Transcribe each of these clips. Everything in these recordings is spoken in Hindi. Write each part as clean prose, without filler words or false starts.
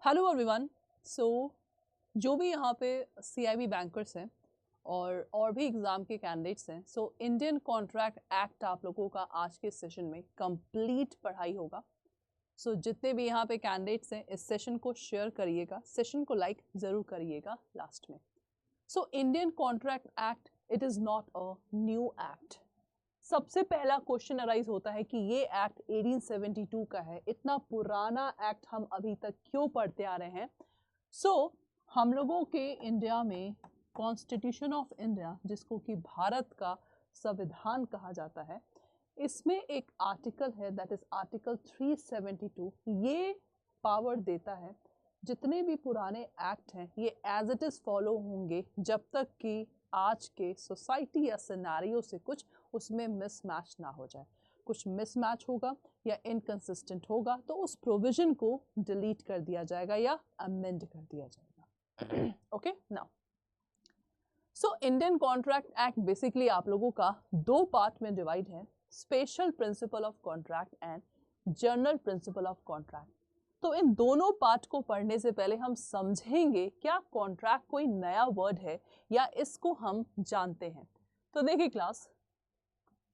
Hello everyone. सो जो भी यहाँ पे CIB बैंकर्स हैं और भी एग्ज़ाम के कैंडिडेट्स हैं, सो इंडियन कॉन्ट्रैक्ट एक्ट आप लोगों का आज के सेशन में कंप्लीट पढ़ाई होगा। सो जितने भी यहाँ पे कैंडिडेट्स हैं इस सेशन को शेयर करिएगा, सेशन को लाइक ज़रूर करिएगा लास्ट में। So Indian contract act it is not a new act. सबसे पहला क्वेश्चन अराइज होता है कि ये एक्ट 1872 का है, इतना पुराना एक्ट हम अभी तक क्यों पढ़ते आ रहे हैं। हम लोगों के इंडिया में कॉन्स्टिट्यूशन ऑफ इंडिया, जिसको कि भारत का संविधान कहा जाता है, इसमें एक आर्टिकल है दैट इज आर्टिकल 372। ये पावर देता है जितने भी पुराने एक्ट हैं ये एज इट इज़ फॉलो होंगे जब तक कि आज के सोसाइटी या सिनेरियो से कुछ उसमें मिसमैच ना हो जाए। कुछ मिसमैच होगा या इनकंसिस्टेंट होगा तो उस प्रोविजन को डिलीट कर दिया जाएगा या अमेंड कर दिया जाएगा। Okay, now so Indian contract act basically आप लोगों का दो पार्ट में डिवाइड है, special principle of contract and general principle of contract. तो इन दोनों पार्ट को पढ़ने से पहले हम समझेंगे क्या कॉन्ट्रैक्ट कोई नया वर्ड है या इसको हम जानते हैं। तो देखिए क्लास,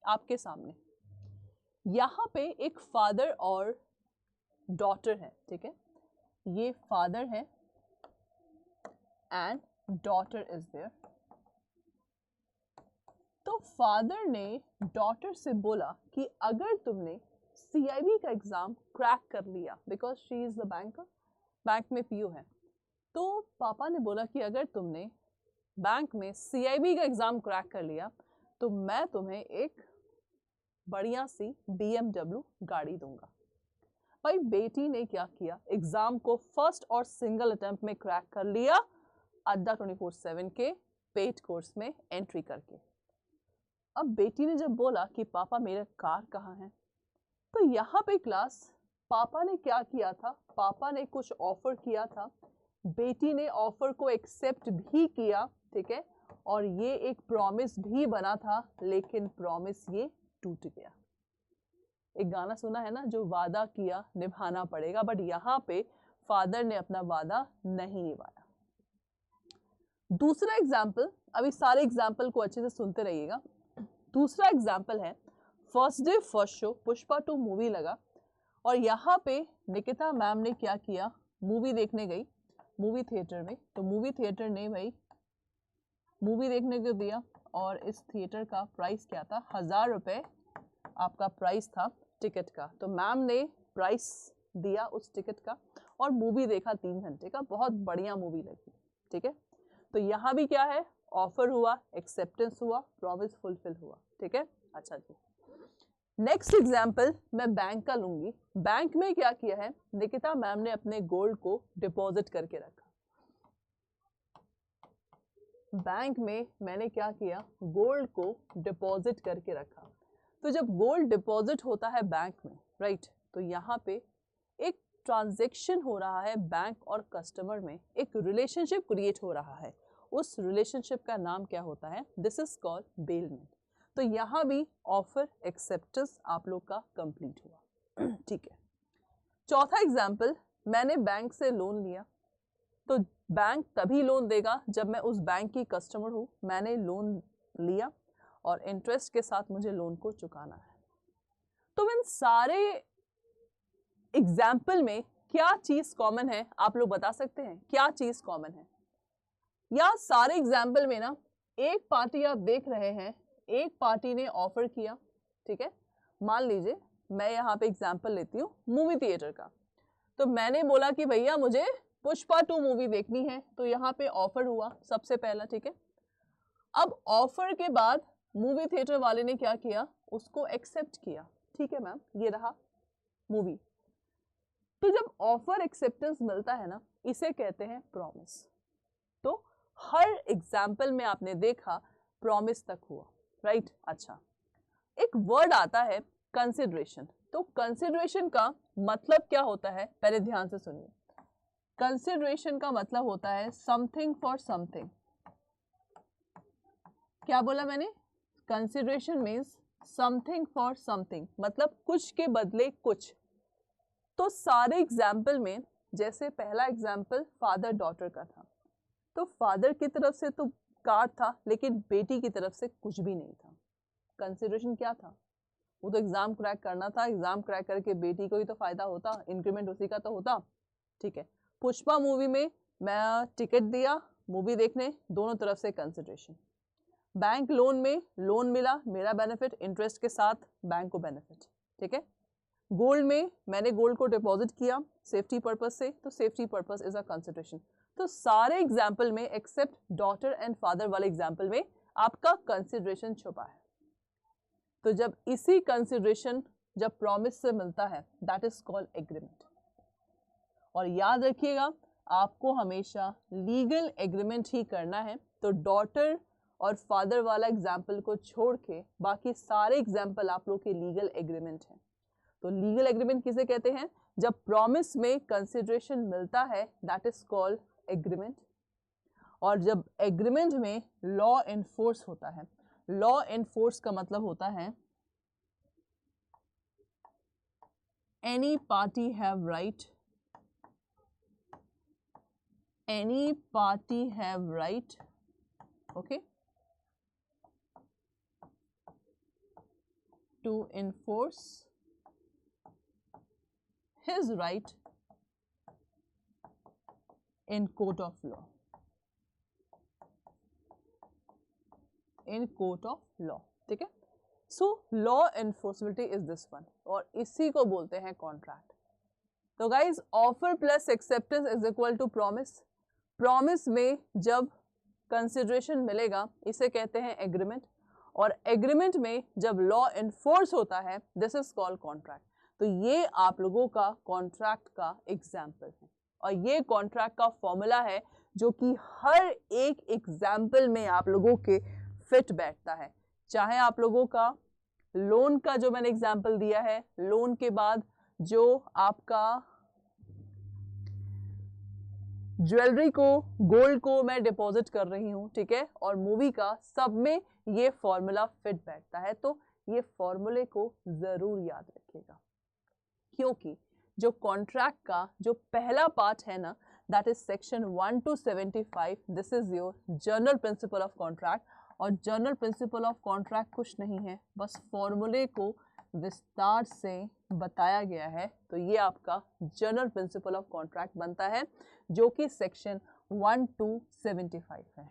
आपके सामने यहाँ पे एक फादर और डॉटर है, ठीक है। ये फादर है एंड डॉटर इज देयर। तो फादर ने डॉटर से बोला कि अगर तुमने CIB का एग्जाम क्रैक कर लिया, because she is the banker, bank में PO है, तो पापा ने बोला कि अगर तुमने बैंक में CIB का एग्जाम क्रैक कर लिया तो मैं तुम्हें एक बढ़िया सी BMW गाड़ी दूंगा। भाई बेटी ने क्या किया, एग्जाम को फर्स्ट और सिंगल अटेम्प्ट में क्रैक कर लिया, अड्डा 24/7 के पेड कोर्स में एंट्री करके। अब बेटी ने जब बोला कि पापा मेरा कार कहाँ है, तो यहाँ पे क्लास पापा ने क्या किया था, पापा ने कुछ ऑफर किया था, बेटी ने ऑफर को एक्सेप्ट भी किया, ठीक है, और ये एक प्रॉमिस भी बना था, लेकिन प्रॉमिस ये टूट गया। एक गाना सुना है ना, जो वादा किया निभाना पड़ेगा, बट यहाँ पे फादर ने अपना वादा नहीं निभाया। दूसरा एग्जाम्पल, अभी सारे एग्जाम्पल को अच्छे से सुनते रहिएगा। दूसरा एग्जाम्पल है first day first show Pushpa 2 movie लगा और यहाँ पे निकिता मैम ने क्या किया, मूवी देखने गई मूवी थिएटर में, तो मूवी थिएटर ने भाई मूवी देखने को दिया और इस थिएटर का प्राइस क्या था, 1000 रुपये आपका प्राइस था टिकट का। तो मैम ने प्राइस दिया उस टिकट का और मूवी देखा 3 घंटे का, बहुत बढ़िया मूवी लगी, ठीक है। तो यहाँ भी क्या है, ऑफर हुआ, एक्सेप्टेंस हुआ, प्रॉमिस फुलफिल हुआ, ठीक है। अच्छा जी, नेक्स्ट एग्जाम्पल मैं बैंक का लूंगी। बैंक में क्या किया है, निकिता मैम ने अपने गोल्ड को डिपॉजिट करके रखा। बैंक में मैंने क्या किया, गोल्ड को डिपॉजिट करके रखा। तो जब गोल्ड डिपॉजिट होता है बैंक में, राइट, तो यहाँ पे एक ट्रांजैक्शन हो रहा है बैंक और कस्टमर में, एक रिलेशनशिप क्रिएट हो रहा है। उस रिलेशनशिप का नाम क्या होता है, दिस इज कॉल्ड बेलमेंट। तो यहाँ भी ऑफर एक्सेप्टेंस आप लोग का कंप्लीट हुआ, ठीक है। चौथा एग्जाम्पल, मैंने बैंक से लोन लिया, तो बैंक तभी लोन देगा जब मैं उस बैंक की कस्टमर हूँ। मैंने लोन लिया और इंटरेस्ट के साथ मुझे लोन को चुकाना है। तो इन सारे एग्जाम्पल में क्या चीज कॉमन है, आप लोग बता सकते हैं क्या चीज कॉमन है? या सारे एग्जाम्पल में ना एक पार्टी आप देख रहे हैं, एक पार्टी ने ऑफर किया, ठीक है। मान लीजिए मैं यहाँ पे एग्जाम्पल लेती हूँ मूवी थिएटर का, तो मैंने बोला कि भैया मुझे पुष्पा 2 मूवी देखनी है, तो यहाँ पे ऑफर हुआ सबसे पहला, ठीक है। अब ऑफर के बाद मूवी थिएटर वाले ने क्या किया, उसको एक्सेप्ट किया, ठीक है मैम ये रहा मूवी। तो जब ऑफर एक्सेप्टेंस मिलता है ना, इसे कहते हैं प्रॉमिस। तो हर एग्जाम्पल में आपने देखा प्रॉमिस तक हुआ, राइट। अच्छा, एक वर्ड आता है कंसिडरेशन। तो कंसिडरेशन का मतलब क्या होता है, पहले ध्यान से सुनिए। कंसिडरेशन का मतलब होता है समथिंग फॉर समथिंग। क्या बोला मैंने, consideration means something for something, मतलब कुछ के बदले कुछ। तो सारे एग्जाम्पल में जैसे पहला एग्जाम्पल फादर डॉटर का था, तो फादर की तरफ से तो कार्ड था लेकिन बेटी की तरफ से कुछ भी नहीं था। कंसिडरेशन क्या था? वो तो एग्जाम क्रैक करना था, एग्जाम क्रैक करके बेटी को ही तो फायदा होता, इंक्रीमेंट उसी का तो होता। ठीक है, पुष्पा मूवी में मैं टिकट दिया मूवी देखने, दोनों तरफ से कंसिडरेशन। बैंक लोन में लोन मिला, मेरा बेनिफिट, इंटरेस्ट के साथ बैंक को बेनिफिट। ठीक है, गोल्ड में मैंने गोल्ड को डिपॉजिट किया सेफ्टी पर्पस से, तो safety purpose is a consideration. तो सारे एग्जाम्पल में एक्सेप्ट डॉटर एंड फादर वाले एग्जाम्पल में आपका कंसिडरेशन छुपा है। तो जब इसी कंसिडरेशन जब प्रॉमिस से मिलता है, दैट इज कॉल्ड एग्रीमेंट। और याद रखिएगा आपको हमेशा लीगल एग्रीमेंट ही करना है। तो डॉटर और फादर वाला एग्जाम्पल को छोड़ के बाकी सारे एग्जाम्पल आप लोग के लीगल एग्रीमेंट हैं। तो लीगल एग्रीमेंट किसे कहते हैं? जब प्रॉमिस में कंसिडरेशन मिलता है, दैट इज कॉल्ड एग्रीमेंट। और जब एग्रीमेंट में लॉ एनफोर्स होता है, लॉ एनफोर्स का मतलब होता है any party have right, any party have right, okay, to enforce his right in court of law, in court of law। ठीक है, so law enforceability is this one, और इसी को बोलते हैं कॉन्ट्रैक्ट। तो guys offer plus acceptance is equal to promise. Promise में जब कंसिडरेशन मिलेगा इसे कहते हैं एग्रीमेंट, और एग्रीमेंट में जब लॉ एनफोर्स होता है दिस इज कॉल्ड कॉन्ट्रैक्ट। तो ये आप लोगों का कॉन्ट्रैक्ट का एग्जाम्पल है, और ये कॉन्ट्रैक्ट का फॉर्मूला है जो कि हर एक एग्जाम्पल में आप लोगों के फिट बैठता है। चाहे आप लोगों का लोन का जो मैंने एग्जाम्पल दिया है, लोन के बाद जो आपका ज्वेलरी को, गोल्ड को मैं डिपॉजिट कर रही हूँ, ठीक है, और मूवी का, सब में ये फॉर्मूला फिट बैठता है। तो ये फॉर्मूले को जरूर याद रखिएगा, क्योंकि जो कॉन्ट्रैक्ट का जो पहला पार्ट है ना, that is section 1 to 75, this is your general principle of contract. और जनरल प्रिंसिपल ऑफ कॉन्ट्रैक्ट कुछ नहीं है, बस फॉर्मूले को विस्तार से बताया गया है। तो ये आपका जनरल प्रिंसिपल ऑफ कॉन्ट्रैक्ट बनता है, जो कि सेक्शन 1 to 75 है।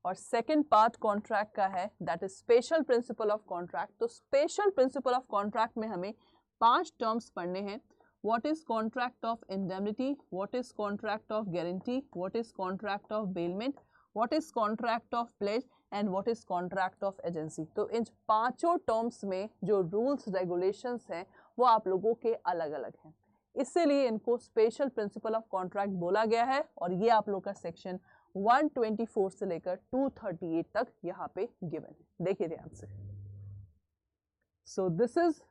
और सेकेंड पार्ट कॉन्ट्रैक्ट का है, that is special principle of contract. तो स्पेशल प्रिंसिपल ऑफ कॉन्ट्रैक्ट में हमें 5 टर्म्स पढ़ने हैं। What is contract of indemnity, what is contract of guarantee, what is contract of bailment, what is contract of plays and what is contract of agency. तो इन पांचों टर्म्स में जो रूल्स रेगुलेशंस हैं वो आप लोगों के अलग अलग हैं, इसीलिए इनको स्पेशल प्रिंसिपल ऑफ कॉन्ट्रैक्ट बोला गया है। और ये आप लोग का सेक्शन 124 से लेकर 238 तक यहाँ पे गिवन है, देखिए ध्यान से। सो this is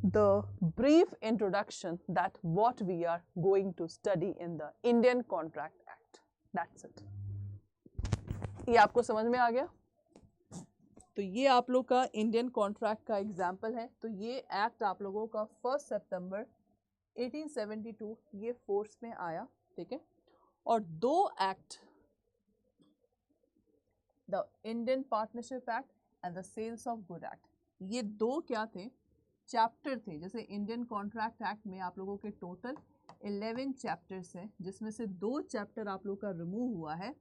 the brief introduction that what we are going to study in the Indian Contract Act. That's it. ये आपको समझ में आ गया? तो ये आप लोग का इंडियन कॉन्ट्रैक्ट का एग्जाम्पल है। तो ये एक्ट आप लोगों का 1 सितंबर 1872 ये फोर्स में आया, ठीक है। और 2 act, the Indian partnership act and the sales of good act, ये 2 क्या थे? चैप्टर थे। जैसे इंडियन कॉन्ट्रैक्ट एक्ट में आप लोगों के टोटल 11 चैप्टर्स हैं, जिसमें से 2 चैप्टर आप लोग का रिमूव हुआ है,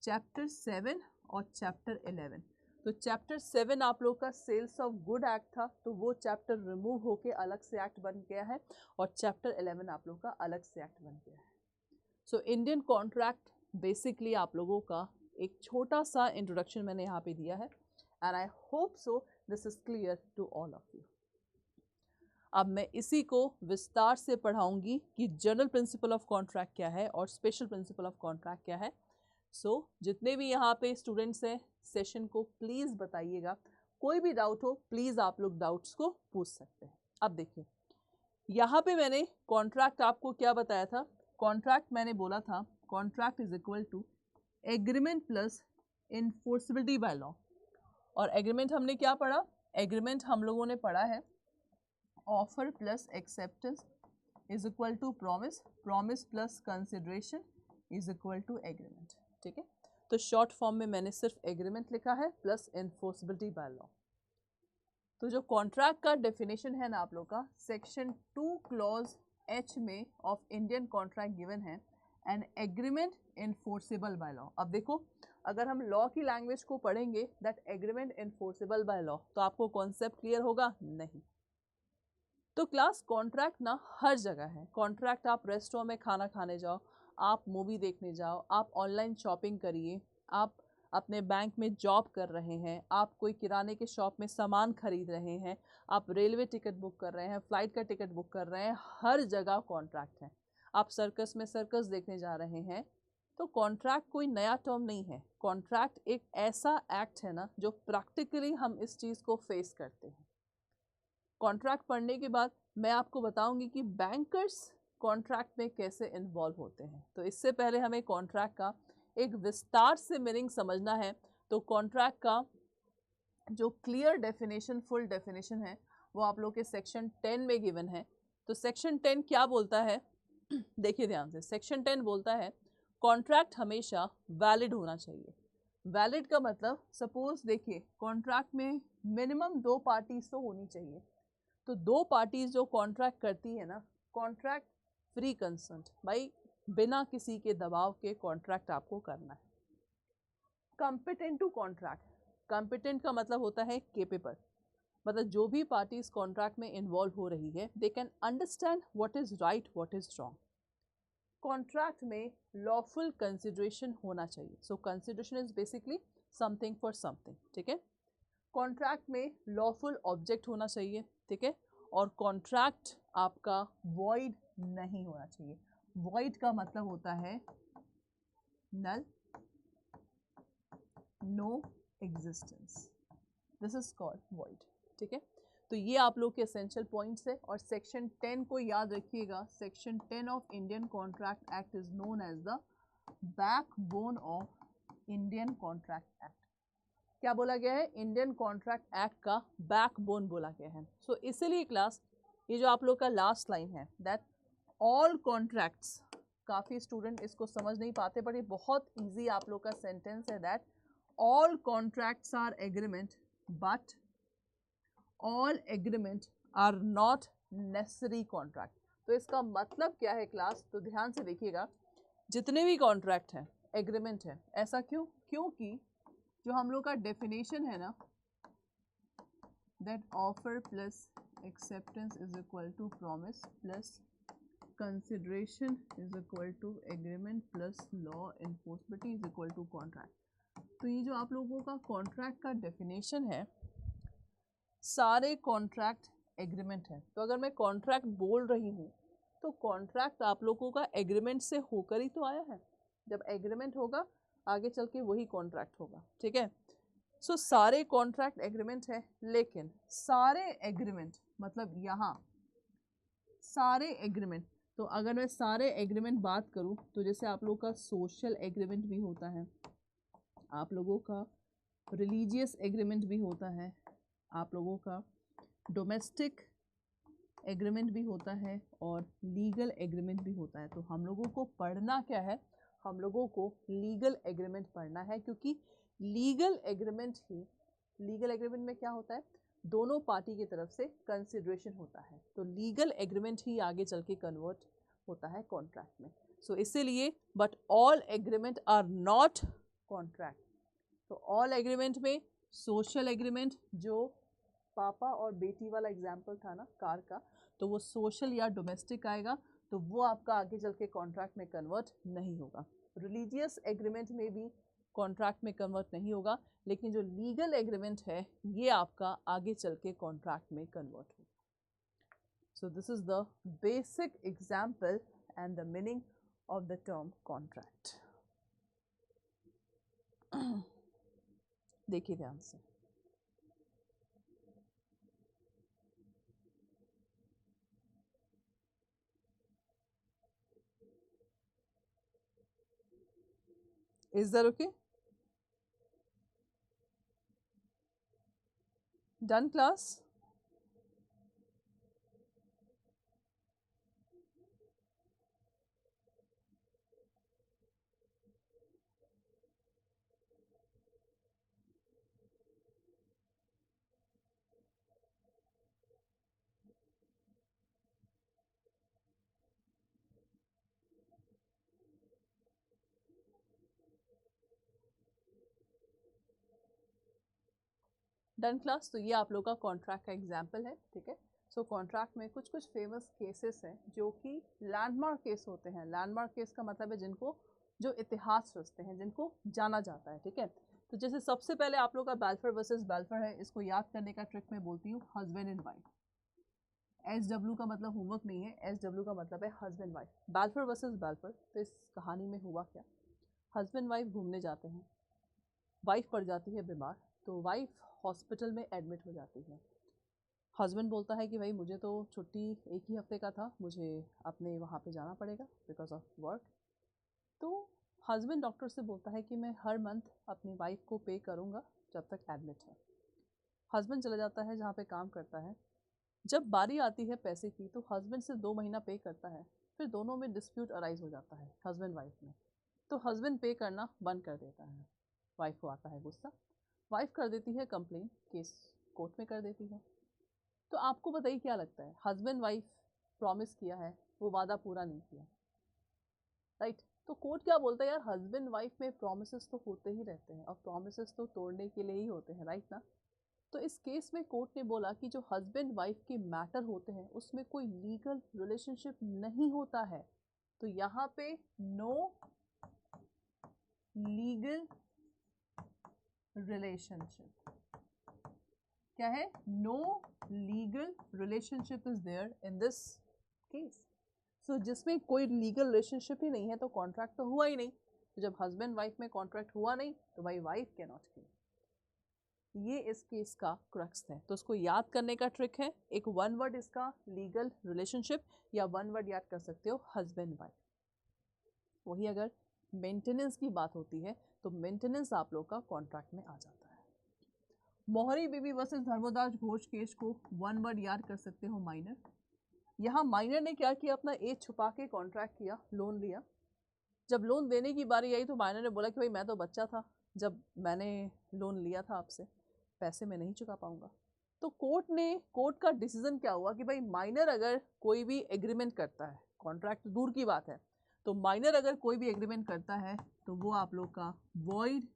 चैप्टर 7 और चैप्टर 11। तो चैप्टर 7 आप लोग का सेल्स ऑफ गुड एक्ट था, तो वो चैप्टर रिमूव होके अलग से एक्ट बन गया है, और चैप्टर 11 आप लोग का अलग से एक्ट बन गया है। सो इंडियन कॉन्ट्रैक्ट बेसिकली आप लोगों का एक छोटा सा इंट्रोडक्शन मैंने यहाँ पे दिया है, and I hope so this is clear to all of you. अब मैं इसी को विस्तार से पढ़ाऊंगी कि जनरल प्रिंसिपल ऑफ कॉन्ट्रैक्ट क्या है और स्पेशल प्रिंसिपल ऑफ कॉन्ट्रैक्ट क्या है। सो जितने भी यहाँ पे स्टूडेंट्स हैं सेशन को प्लीज़ बताइएगा, कोई भी डाउट हो प्लीज़ आप लोग डाउट्स को पूछ सकते हैं। अब देखिए यहाँ पे मैंने कॉन्ट्रैक्ट आपको क्या बताया था? कॉन्ट्रैक्ट मैंने बोला था contract is equal to agreement plus enforceability by law. और एग्रीमेंट हमने क्या पढ़ा? एग्रीमेंट हम लोगों ने पढ़ा है offer plus acceptance is equal to promise, promise plus consideration is equal to agreement. ठीक है, तो शॉर्ट फॉर्म में मैंने सिर्फ एग्रीमेंट लिखा है प्लस इन्फोर्सिबिलिटी बाय लॉ। तो जो कॉन्ट्रैक्ट का डेफिनेशन है ना आप लोग का, सेक्शन 2 क्लॉज H में ऑफ इंडियन कॉन्ट्रैक्ट गिवन है, an agreement enforceable by law. अब देखो, अगर हम लॉ की लैंग्वेज को पढ़ेंगे that agreement enforceable by law, तो आपको कॉन्सेप्ट क्लियर होगा नहीं। तो क्लास कॉन्ट्रैक्ट ना हर जगह है। कॉन्ट्रैक्ट आप रेस्टोरेंट में खाना खाने जाओ, आप मूवी देखने जाओ, आप ऑनलाइन शॉपिंग करिए, आप अपने बैंक में जॉब कर रहे हैं, आप कोई किराने के शॉप में सामान खरीद रहे हैं, आप रेलवे टिकट बुक कर रहे हैं, फ्लाइट का टिकट बुक कर रहे हैं, हर जगह कॉन्ट्रैक्ट है। आप सर्कस में सर्कस देखने जा रहे हैं, तो कॉन्ट्रैक्ट कोई नया टर्म नहीं है। कॉन्ट्रैक्ट एक ऐसा एक्ट है ना जो प्रैक्टिकली हम इस चीज़ को फेस करते हैं। कॉन्ट्रैक्ट पढ़ने के बाद मैं आपको बताऊंगी कि बैंकर्स कॉन्ट्रैक्ट में कैसे इन्वॉल्व होते हैं। तो इससे पहले हमें कॉन्ट्रैक्ट का एक विस्तार से मीनिंग समझना है। तो कॉन्ट्रैक्ट का जो क्लियर डेफिनेशन, फुल डेफिनेशन है, वो आप लोग के सेक्शन 10 में गिवन है। तो सेक्शन 10 क्या बोलता है देखिए ध्यान से। सेक्शन 10 बोलता है कॉन्ट्रैक्ट हमेशा वैलिड होना चाहिए। वैलिड का मतलब, सपोज देखिए कॉन्ट्रैक्ट में मिनिमम 2 पार्टीज तो होनी चाहिए। तो 2 पार्टीज जो कॉन्ट्रैक्ट करती है ना, कॉन्ट्रैक्ट फ्री कंसेंट, भाई बिना किसी के दबाव के कॉन्ट्रैक्ट आपको करना है। कॉम्पिटेंट टू कॉन्ट्रैक्ट, कॉम्पिटेंट का मतलब होता है केपेबल, मतलब जो भी पार्टीज कॉन्ट्रैक्ट में इन्वॉल्व हो रही है they can understand what is right what is wrong. Contract में लॉफुल कंसिडरेशन होना चाहिए। So consideration is basically something for something. ठीक है, कॉन्ट्रैक्ट में लॉफुल ऑब्जेक्ट होना चाहिए। ठीक है, और कॉन्ट्रैक्ट आपका वॉइड नहीं होना चाहिए। वॉइड का मतलब होता है null, no existence, this is called void. ठीक है, तो ये आप लोग के एसेंशियल पॉइंट्स है। और सेक्शन 10 को याद रखिएगा। Section 10 of Indian contract act is known as the backbone of Indian contract act. क्या बोला गया है? इंडियन कॉन्ट्रैक्ट एक्ट का बैकबोन बोला गया है। सो इसीलिए क्लास ये जो आप लोग का लास्ट लाइन है दैट ऑल कॉन्ट्रैक्ट्स, काफ़ी स्टूडेंट इसको समझ नहीं पाते, बट ये बहुत इजी आप लोग का सेंटेंस है that all contracts are agreement but all agreement are not necessary contract. तो इसका मतलब क्या है क्लास? तो ध्यान से देखिएगा, जितने भी कॉन्ट्रैक्ट हैं एग्रीमेंट है। ऐसा क्यों? क्योंकि जो हम लोग का डेफिनेशन है ना, that offer plus acceptance is equal to promise plus consideration is equal to agreement plus law enforceability is equal to contract. तो ये जो आप लोगों का कॉन्ट्रैक्ट का डेफिनेशन है, सारे कॉन्ट्रैक्ट एग्रीमेंट है। तो अगर मैं कॉन्ट्रैक्ट बोल रही हूँ तो कॉन्ट्रैक्ट आप लोगों का एग्रीमेंट से होकर ही तो आया है। जब एग्रीमेंट होगा आगे चल के वही कॉन्ट्रैक्ट होगा। ठीक है, सो सारे कॉन्ट्रैक्ट एग्रीमेंट है, लेकिन सारे एग्रीमेंट मतलब यहाँ सारे एग्रीमेंट, तो अगर मैं सारे एग्रीमेंट बात करूँ तो जैसे आप लोगों का सोशल एग्रीमेंट भी होता है, आप लोगों का रिलीजियस एग्रीमेंट भी होता है, आप लोगों का डोमेस्टिक एग्रीमेंट भी होता है और लीगल एग्रीमेंट भी होता है। तो हम लोगों को पढ़ना क्या है? हम लोगों को लीगल एग्रीमेंट पढ़ना है, क्योंकि लीगल एग्रीमेंट में क्या होता है? दोनों पार्टी की तरफ से कंसिडरेशन होता है। तो लीगल एग्रीमेंट ही आगे चल के कन्वर्ट होता है कॉन्ट्रैक्ट में। सो इसीलिए but all agreement are not contract. तो ऑल एग्रीमेंट में सोशल एग्रीमेंट, जो पापा और बेटी वाला एग्जाम्पल था ना कार का, तो वो सोशल या डोमेस्टिक आएगा, तो वो आपका आगे चल के कॉन्ट्रैक्ट में कन्वर्ट नहीं होगा। रिलीजियस एग्रीमेंट में भी कॉन्ट्रैक्ट में कन्वर्ट नहीं होगा, लेकिन जो लीगल एग्रीमेंट है ये आपका आगे चल के कॉन्ट्रैक्ट में कन्वर्ट होगा। सो this is the basic example and the meaning of the term contract. देखिए ध्यान से, is that okay? Done class? Done class. तो ये आप लोग का कॉन्ट्रैक्ट का एग्जाम्पल है, ठीक है। सो कॉन्ट्रैक्ट में कुछ कुछ फेमस केसेस हैं जो कि लैंडमार्क केस होते हैं। लैंडमार्क केस का मतलब है जिनको, जो इतिहास रचते हैं, जिनको जाना जाता है, ठीक है। तो जैसे सबसे पहले आप लोग का बैल्फर वर्सेस बैल्फर है, इसको याद करने का ट्रिक मैं बोलती हूँ हस्बैंड एंड वाइफ। SW का मतलब होमवर्क नहीं है, SW का मतलब है husband wife. Balfour versus Balfour. तो इस कहानी में हुआ क्या, हस्बैंड वाइफ घूमने जाते हैं, वाइफ पड़ जाती है बीमार, तो वाइफ हॉस्पिटल में एडमिट हो जाती है। हस्बैंड बोलता है कि भाई मुझे तो छुट्टी 1 ही हफ्ते का था, मुझे अपने वहाँ पे जाना पड़ेगा बिकॉज ऑफ वर्क। तो हस्बैंड डॉक्टर से बोलता है कि मैं हर मंथ अपनी वाइफ को पे करूँगा जब तक एडमिट है। हस्बैंड चला जाता है जहाँ पे काम करता है। जब बारी आती है पैसे की तो हस्बैंड सिर्फ 2 महीना पे करता है, फिर दोनों में डिस्प्यूट अराइज हो जाता है हस्बैंड वाइफ में। तो हस्बैंड पे करना बंद कर देता है, वाइफ को आता है गुस्सा, वाइफ कर देती है कंप्लेन, केस कोर्ट में कर देती है। तो आपको बताइए क्या लगता है, हस्बैंड वाइफ प्रॉमिस किया है, वो वादा पूरा नहीं किया, राइट। तो कोर्ट क्या बोलता है, यार हस्बैंड वाइफ में प्रॉमिसेस तो होते ही रहते हैं और प्रॉमिसेस तो तोड़ने के लिए ही होते हैं, राइट ना। तो इस केस में कोर्ट ने बोला कि जो हस्बैंड वाइफ के मैटर होते हैं उसमें कोई लीगल रिलेशनशिप नहीं होता है। तो यहाँ पे नो लीगल रिलेशनशिप, क्या है, no legal relationship is there in this case. So जिसमें कोई लीगल रिलेशनशिप ही नहीं है तो कॉन्ट्रैक्ट तो हुआ ही नहीं। तो जब हस्बैंड वाइफ में कॉन्ट्रैक्ट हुआ नहीं तो भाई वाइफ कैन नॉट किल। ये इस केस का क्रक्स है। तो उसको याद करने का ट्रिक है, एक 1 वर्ड इसका लीगल रिलेशनशिप, या 1 वर्ड याद कर सकते हो हस्बैंड वाइफ। वही अगर मेंटेनेंस की बात होती है तो मेंटेनेंस आप लोग का कॉन्ट्रैक्ट में आ जाता है। मोहरी बीबी वर्सेस धर्मोदास घोष केस को 1 वर्ड याद कर सकते हो माइनर। यहाँ माइनर ने क्या किया, अपना एज छुपा के कॉन्ट्रैक्ट किया, लोन लिया। जब लोन देने की बारी आई तो माइनर ने बोला कि भाई मैं तो बच्चा था जब मैंने लोन लिया था आपसे, पैसे मैं नहीं चुका पाऊंगा। तो कोर्ट का डिसीजन क्या हुआ कि भाई माइनर अगर कोई भी एग्रीमेंट करता है, कॉन्ट्रैक्ट दूर की बात है, तो माइनर अगर कोई भी एग्रीमेंट करता है तो वो आप लोग का वॉइड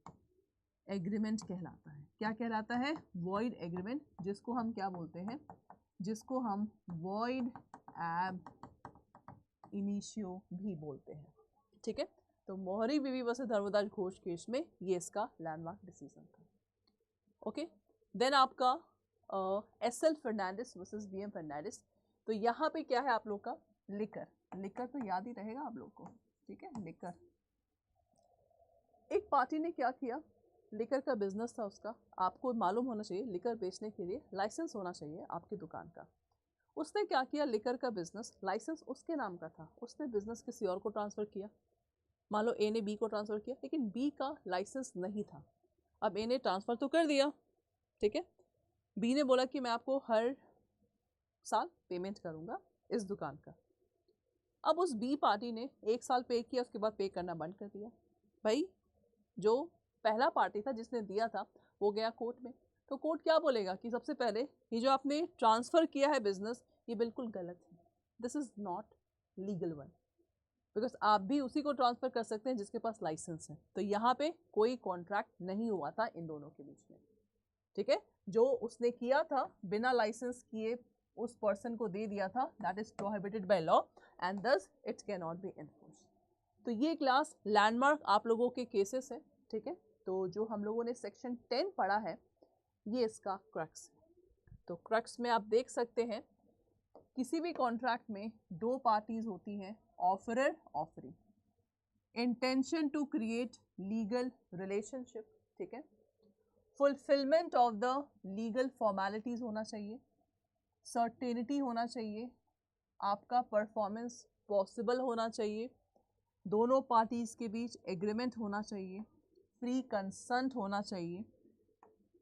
एग्रीमेंट कहलाता है। क्या कहलाता है, वॉइड एग्रीमेंट, जिसको हम क्या बोलते हैं, जिसको हम वॉइड एब इनिशियो भी बोलते हैं, ठीक है। तो मोहरी बीवी वर्सेस धर्मदास घोष केस में ये इसका लैंडमार्क डिसीजन था। ओके, देन आपका SL Fernandes versus VM Fernandes. तो यहाँ पे क्या है आप लोग का, लिकर। लिकर तो याद ही रहेगा आप लोग को, ठीक है। लिकर, एक पार्टी ने क्या किया, लिकर का बिजनेस था उसका, आपको मालूम होना चाहिए लिकर बेचने के लिए लाइसेंस होना चाहिए आपकी दुकान का। उसने क्या किया, लिकर का बिजनेस, लाइसेंस उसके नाम का था, उसने बिजनेस किसी और को ट्रांसफ़र किया। मान लो A ने B को ट्रांसफ़र किया लेकिन B का लाइसेंस नहीं था। अब A ने ट्रांसफ़र तो कर दिया, ठीक है। B ने बोला कि मैं आपको हर साल पेमेंट करूँगा इस दुकान का। अब उस B पार्टी ने 1 साल पे किया, उसके बाद पे करना बंद कर दिया। भाई जो पहला पार्टी था जिसने दिया था वो गया कोर्ट में। तो कोर्ट क्या बोलेगा कि सबसे पहले ये जो आपने ट्रांसफ़र किया है बिजनेस, ये बिल्कुल गलत है, this is not legal one, because आप भी उसी को ट्रांसफ़र कर सकते हैं जिसके पास लाइसेंस है। तो यहाँ पे कोई कॉन्ट्रैक्ट नहीं हुआ था इन दोनों के बीच में, ठीक है। जो उसने किया था बिना लाइसेंस किए उस पर्सन को दे दिया था, that is prohibited by law and thus it can not be enforced. तो ये क्लास लैंडमार्क आप लोगों के केसेस है, ठीक है। तो जो हम लोगों ने सेक्शन 10 पढ़ा है ये इसका क्रक्स है। तो क्रक्स में आप देख सकते हैं किसी भी कॉन्ट्रैक्ट में 2 पार्टीज होती हैं, offeror offeree, intention to create legal relationship, ठीक है। Fulfilment of the legal formalities होना चाहिए, सर्टेनिटी होना चाहिए, आपका परफॉर्मेंस पॉसिबल होना चाहिए, दोनों पार्टीज के बीच एग्रीमेंट होना चाहिए, फ्री कंसेंट होना चाहिए,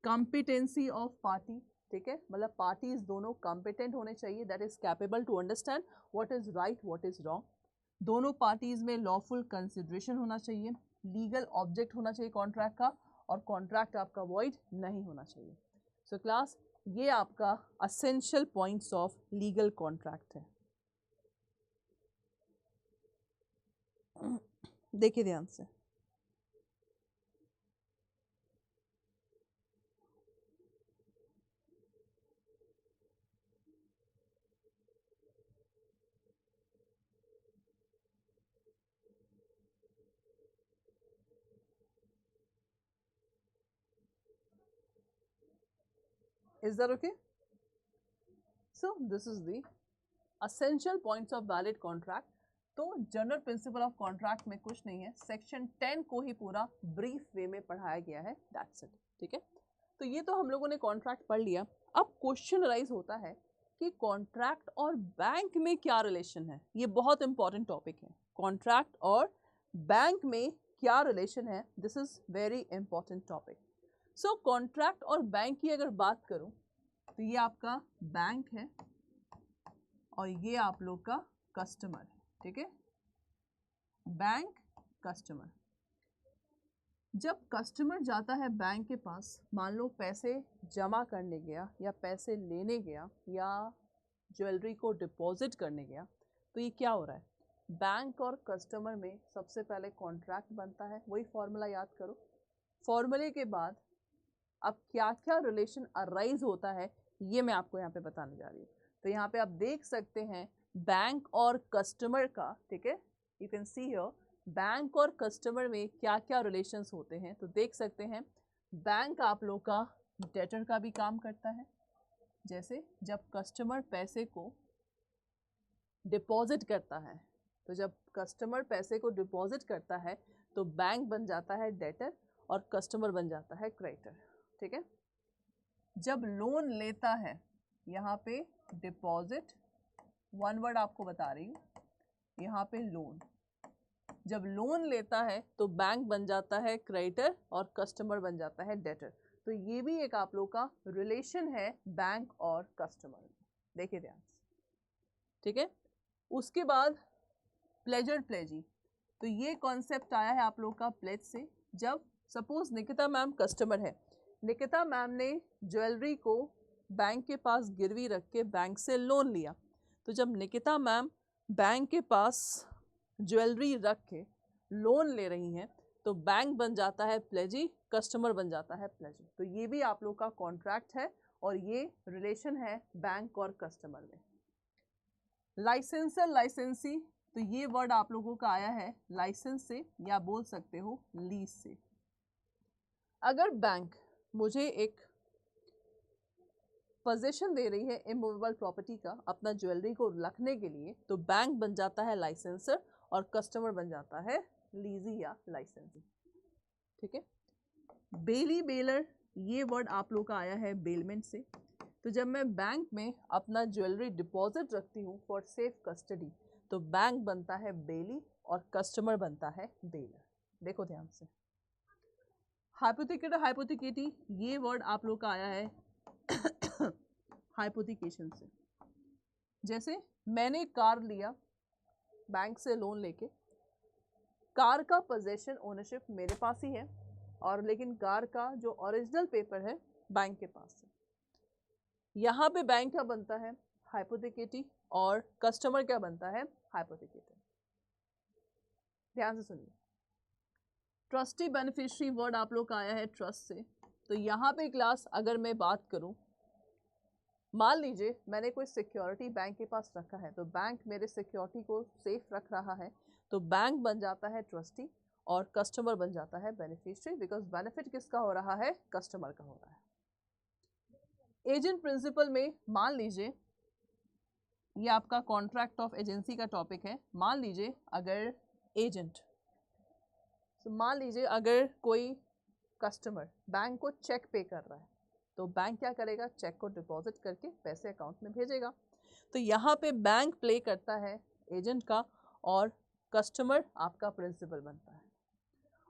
कॉम्पिटेंसी ऑफ पार्टी, ठीक है, मतलब पार्टीज दोनों कॉम्पिटेंट होने चाहिए, that is capable to understand what is right what is wrong, दोनों पार्टीज में लॉफुल कंसिडरेशन होना चाहिए, लीगल ऑब्जेक्ट होना चाहिए कॉन्ट्रैक्ट का, और कॉन्ट्रैक्ट आपका वॉइड नहीं होना चाहिए। सो क्लास ये आपका essential points of legal contract है। देखिए ध्यान से, Is that okay? So this is the essential points of valid contract. तो जनरल प्रिंसिपल ऑफ कॉन्ट्रैक्ट में कुछ नहीं है, सेक्शन 10 को ही पूरा ब्रीफ वे में पढ़ाया गया है, दैट्स इट। ठीक है, तो ये तो हम लोगों ने कॉन्ट्रैक्ट पढ़ लिया। अब क्वेश्चन राइज होता है कि कॉन्ट्रैक्ट और बैंक में क्या रिलेशन है। ये बहुत इंपॉर्टेंट टॉपिक है, कॉन्ट्रैक्ट और बैंक में क्या रिलेशन है, this is very important topic. So contract और बैंक की अगर बात करूं तो ये आपका बैंक है और ये आप लोग का कस्टमर है। ठीक है, बैंक कस्टमर। जब कस्टमर जाता है बैंक के पास, मान लो पैसे जमा करने गया या पैसे लेने गया या ज्वेलरी को डिपॉजिट करने गया, तो ये क्या हो रहा है, बैंक और कस्टमर में सबसे पहले कॉन्ट्रैक्ट बनता है। वही फॉर्मूला याद करो। फॉर्मूले के बाद अब क्या क्या रिलेशन अराइज होता है ये मैं आपको यहाँ पे बताने जा रही हूँ। तो यहाँ पे आप देख सकते हैं बैंक और कस्टमर का, ठीक है, you can see here bank और कस्टमर में क्या क्या रिलेशंस होते हैं। तो देख सकते हैं बैंक आप लोग का डेटर का भी काम करता है, जैसे जब कस्टमर पैसे को डिपॉजिट करता है, तो जब कस्टमर पैसे को डिपॉजिट करता है तो बैंक बन जाता है डेटर और कस्टमर बन जाता है क्रेडिटर। ठीक है, जब लोन लेता है, यहाँ पे डिपॉजिट, वन वर्ड आपको बता रही हूँ, यहाँ पे लोन, जब लोन लेता है तो बैंक बन जाता है क्रेडिटर और कस्टमर बन जाता है डेटर। तो ये भी एक आप लोग का रिलेशन है बैंक और कस्टमर में, देखिए ध्यान से। ठीक है, उसके बाद प्लेजर प्लेजी, तो ये कॉन्सेप्ट आया है आप लोग का प्लेज से। जब सपोज निकिता मैम कस्टमर है, निकिता मैम ने ज्वेलरी को बैंक के पास गिरवी रख के बैंक से लोन लिया, तो जब निकिता मैम बैंक के पास ज्वेलरी रख के लोन ले रही हैं तो बैंक बन जाता है प्लेजी, कस्टमर बन जाता है प्लेजर। तो ये भी आप लोग का कॉन्ट्रैक्ट है और ये रिलेशन है बैंक और कस्टमर में। लाइसेंसर लाइसेंसी, तो ये वर्ड आप लोगों का आया है लाइसेंस से या बोल सकते हो लीज से। अगर बैंक मुझे एक पोजीशन दे रही है इमूवेबल प्रॉपर्टी का अपना ज्वेलरी को रखने के लिए, तो बैंक बन जाता है लाइसेंसर और कस्टमर बन जाता है लीजी या लाइसेंसी। ठीक है, बेली बेलर, ये वर्ड आप लोग का आया है बेलमेंट से। तो जब मैं बैंक में अपना ज्वेलरी डिपॉजिट रखती हूँ फॉर सेफ कस्टडी, तो बैंक बनता है बेली और कस्टमर बनता है बेलर। देखो ध्यान से। हाइपोथिकेटर हाइपोथिकेटी, ये वर्ड आप लोग का आया है हाइपोथिकेशन से। जैसे मैंने कार लिया बैंक से लोन लेके, कार का पोजेशन ओनरशिप मेरे पास ही है और लेकिन कार का जो ओरिजिनल पेपर है बैंक के पास है। यहाँ पे बैंक क्या बनता है, हाइपोथिकेटी, और कस्टमर क्या बनता है, हाइपोथिकेटर। ध्यान से सुनिए। ट्रस्टी बेनिफिशियरी, वर्ड आप लोग का आया है ट्रस्ट से। तो यहाँ पे क्लास अगर मैं बात करूँ, मान लीजिए मैंने कोई सिक्योरिटी बैंक के पास रखा है, तो बैंक मेरे सिक्योरिटी को सेफ रख रहा है, तो बैंक बन जाता है ट्रस्टी और कस्टमर बन जाता है बेनिफिशियरी, बिकॉज बेनिफिट किसका हो रहा है, कस्टमर का हो रहा है। एजेंट प्रिंसिपल में मान लीजिए ये आपका कॉन्ट्रैक्ट ऑफ एजेंसी का टॉपिक है। मान लीजिए अगर एजेंट, तो मान लीजिए अगर कोई कस्टमर बैंक को चेक पे कर रहा है, तो बैंक क्या करेगा, चेक को डिपॉजिट करके पैसे अकाउंट में भेजेगा। तो यहाँ पे बैंक प्ले करता है एजेंट का और कस्टमर आपका प्रिंसिपल बनता है।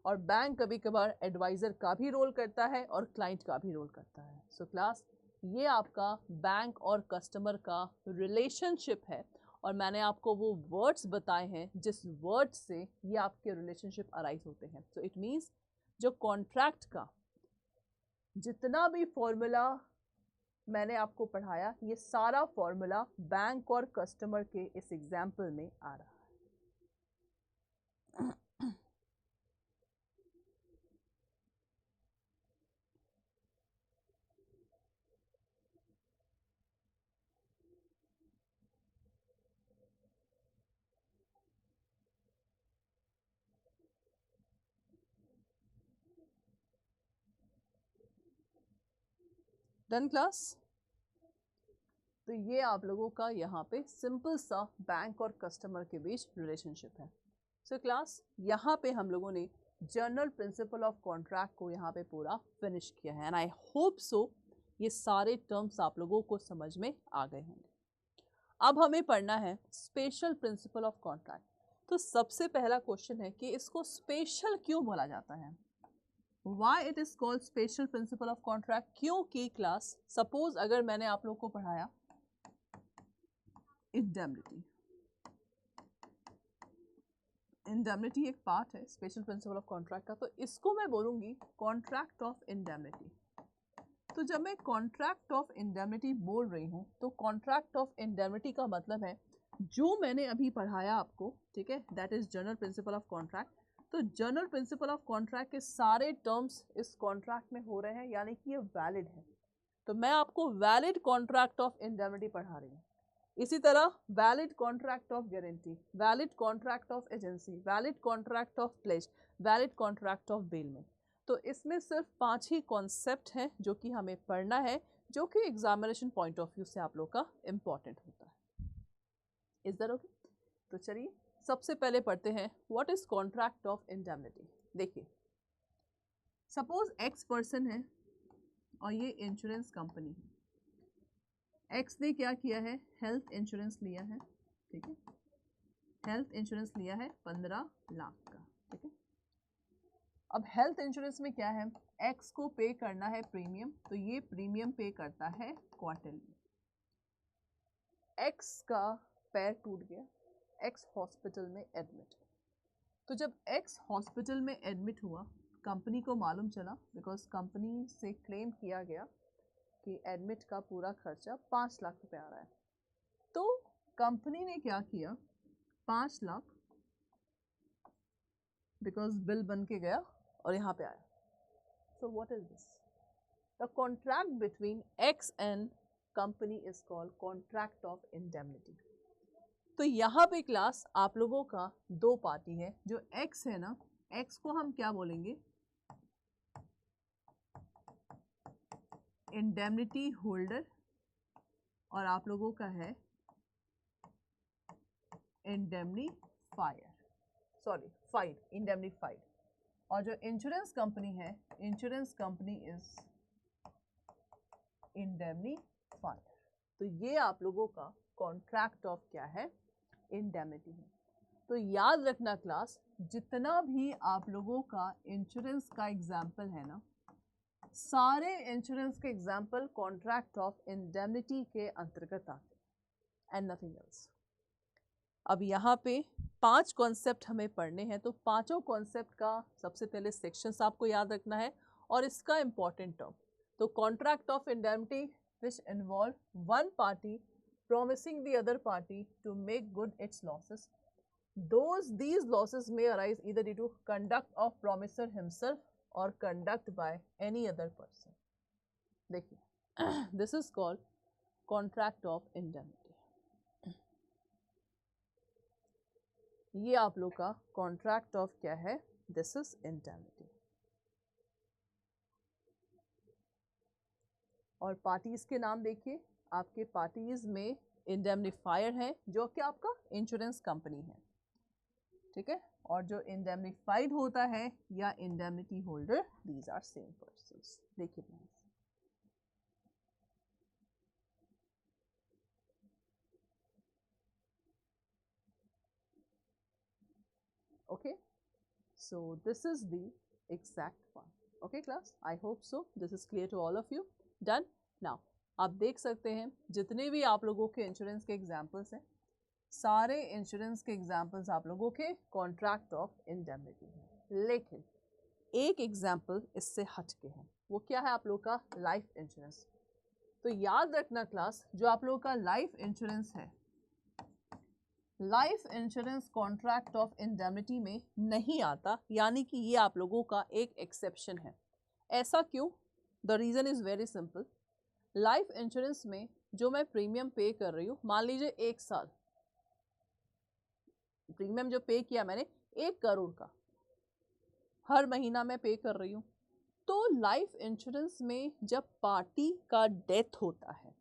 और बैंक कभी कभार एडवाइजर का भी रोल करता है और क्लाइंट का भी रोल करता है। सो क्लास, ये आपका बैंक और कस्टमर का रिलेशनशिप है और मैंने आपको वो वर्ड्स बताए हैं जिस वर्ड से ये आपके रिलेशनशिप अराइज होते हैं। सो इट मीन्स जो कॉन्ट्रैक्ट का जितना भी फॉर्मूला मैंने आपको पढ़ाया, ये सारा फॉर्मूला बैंक और कस्टमर के इस एग्जाम्पल में आ रहा है। Done class. तो ये आप लोगों का यहाँ पे सिंपल सा बैंक और कस्टमर के बीच रिलेशनशिप है। सो क्लास यहाँ पे हम लोगों ने जनरल प्रिंसिपल ऑफ कॉन्ट्रैक्ट को यहाँ पे पूरा फिनिश किया है एंड आई होप सो ये सारे टर्म्स आप लोगों को समझ में आ गए होंगे। अब हमें पढ़ना है स्पेशल प्रिंसिपल ऑफ कॉन्ट्रैक्ट। तो सबसे पहला क्वेश्चन है कि इसको स्पेशल क्यों बोला जाता है? Why it is called special principle of contract? क्योंकि क्लास सपोज अगर मैंने आप लोग को पढ़ाया इंडेमनिटी, इंडेमनिटी एक पार्ट है स्पेशल प्रिंसिपल ऑफ कॉन्ट्रैक्ट का, तो इसको मैं बोलूंगी कॉन्ट्रैक्ट ऑफ इंडेमनिटी। तो जब मैं कॉन्ट्रैक्ट ऑफ इंडेमनिटी बोल रही हूँ तो कॉन्ट्रैक्ट ऑफ इंडेमनिटी का मतलब है जो मैंने अभी पढ़ाया आपको, ठीक है, that is general principle of contract. तो जनरल प्रिंसिपल ऑफ कॉन्ट्रैक्ट के सारे टर्म्स इस कॉन्ट्रैक्ट में हो रहे हैं, यानी कि ये वैलिड है। तो मैं आपको वैलिड कॉन्ट्रैक्ट ऑफ इंडेमनिटी पढ़ा रही हूँ। इसी तरह valid contract of guarantee, valid contract of agency, valid contract of pledge, valid contract of bailment. तो इसमें सिर्फ 5 ही कॉन्सेप्ट हैं जो कि हमें पढ़ना है, जो कि एग्जामिनेशन पॉइंट ऑफ व्यू से आप लोग का इंपॉर्टेंट होता है। Is that okay? तो चलिए सबसे पहले पढ़ते हैं what is contract of indemnity. देखिए सपोज एक्स पर्सन है और ये इंश्योरेंस कंपनी है। एक्स ने क्या किया है, हेल्थ इंश्योरेंस लिया है, ठीक है, हेल्थ इंश्योरेंस लिया है 15 लाख का, ठीक है। अब हेल्थ इंश्योरेंस में क्या है, एक्स को पे करना है प्रीमियम, तो ये प्रीमियम पे करता है क्वार्टरली। एक्स का पैर टूट गया, एक्स हॉस्पिटल में एडमिट। तो जब एक्स हॉस्पिटल में एडमिट हुआ, कंपनी को मालूम चला, बिकॉज कंपनी से क्लेम किया गया कि एडमिट का पूरा खर्चा 5 लाख रुपए आ रहा है। तो कंपनी ने क्या किया, 5 लाख, बिकॉज बिल बन के गया और यहाँ पे आया। So what is this? The contract between x and company is called contract of indemnity. तो यहाँ पे क्लास आप लोगों का 2 पार्टी है, जो एक्स है ना, एक्स को हम क्या बोलेंगे, इंडेमनिटी होल्डर, और आप लोगों का है इंडेमनीफायर, सॉरी फाइड, इंडेमनीफाइड। और जो इंश्योरेंस कंपनी है, इंश्योरेंस कंपनी इज इंडेमनीफायर। तो ये आप लोगों का कॉन्ट्रैक्ट ऑफ क्या है, इंडेमनिटी है। तो याद रखना क्लास, जितना भी आप लोगों का इंश्योरेंस का एग्जाम्पल है ना, सारे इंश्योरेंस के एग्जाम्पल कॉन्ट्रैक्ट ऑफ इंडेमनिटी के अंतर्गत आते हैं एंड नथिंग एल्स। अब यहाँ पे 5 कॉन्सेप्ट हमें पढ़ने हैं, तो पांचों कॉन्सेप्ट का सबसे पहले सेक्शंस आपको याद रखना है और इसका इंपॉर्टेंट टर्म। तो contract of indemnity which involve one party promising the other party to make good its losses. These losses may arise either due to conduct of promisor himself or conduct by any other person. देखिए this is called contract of indemnity. ये आप लोग का कॉन्ट्रैक्ट ऑफ क्या है, दिस इज इंडेमनिटी। और पार्टीज के नाम देखिए, आपके पार्टीज में इंडेमनीफायर है जो कि आपका इंश्योरेंस कंपनी है, ठीक है, और जो इंडेमनीफाइड होता है या indemnity holder, these are same persons. देखिए okay, so this is the exact one. Okay class, I hope so this is clear to all of you. Done. Now आप देख सकते हैं जितने भी आप लोगों के इंश्योरेंस के एग्जाम्पल्स हैं, सारे इंश्योरेंस के एग्जाम्पल्स आप लोगों के कॉन्ट्रैक्ट ऑफ इंडेमनिटी हैं, लेकिन एक एग्जाम्पल इससे हट के है। वो क्या है, आप लोग का लाइफ इंश्योरेंस। तो याद रखना क्लास, जो आप लोगों का लाइफ इंश्योरेंस है, life insurance contract of indemnity में नहीं आता, यानी कि ये आप लोगों का एक एक्सेप्शन है। ऐसा क्यों? The reason is very simple. Life insurance में जो मैं प्रीमियम पे कर रही हूँ, मान लीजिए 1 साल प्रीमियम जो पे किया मैंने 1 करोड़ का, हर महीना मैं पे कर रही हूँ, तो लाइफ इंश्योरेंस में जब पार्टी का डेथ होता है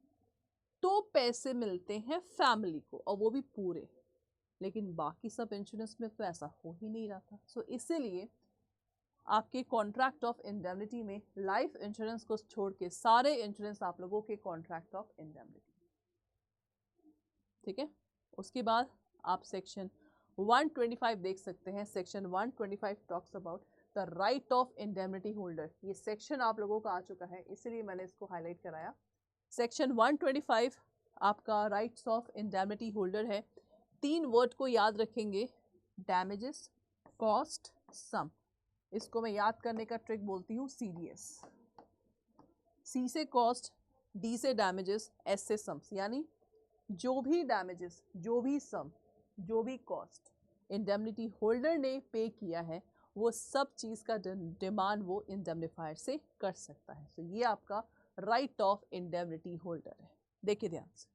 तो पैसे मिलते हैं फैमिली को, और वो भी पूरे। लेकिन बाकी सब इंश्योरेंस में तो ऐसा हो ही नहीं रहा था। सो इसीलिए आपके कॉन्ट्रैक्ट ऑफ इंडेमनिटी में लाइफ इंश्योरेंस को छोड़ के सारे इंश्योरेंस आप लोगों के कॉन्ट्रैक्ट ऑफ इंडेमनिटी। ठीक है, उसके बाद आप सेक्शन 125 देख सकते हैं। Section 125 talks about the right of indemnity holder. ये सेक्शन आप लोगों का आ चुका है, इसीलिए मैंने इसको हाईलाइट कराया। सेक्शन 125 आपका राइट्स ऑफ इंडेमनिटी होल्डर है। 3 वर्ड को याद रखेंगे, डैमेजेस, कॉस्ट, सम। इसको मैं याद करने का ट्रिक बोलती हूँ CDS। C से कॉस्ट, D से डैमेजेस, S से सम्स। यानी जो भी डैमेजेस, जो भी सम, जो भी कॉस्ट इंडेमनिटी होल्डर ने पे किया है, वो सब चीज़ का डिमांड वो इंडेमनिफायर से कर सकता है। तो ये आपका राइट ऑफ इंडेमनिटी होल्डर है। देखिए ध्यान से।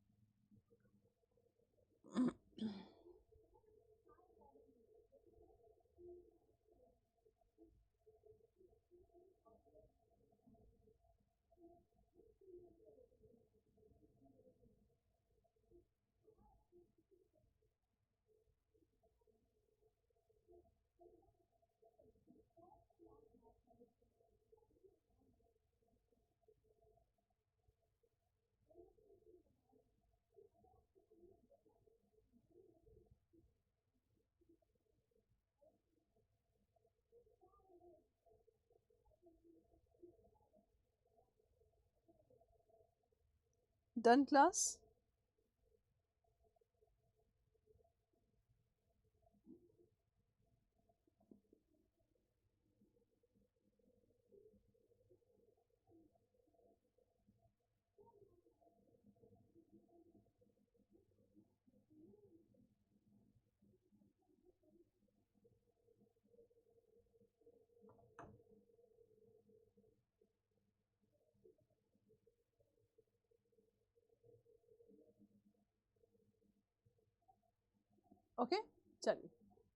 Done class? ओके, चलिए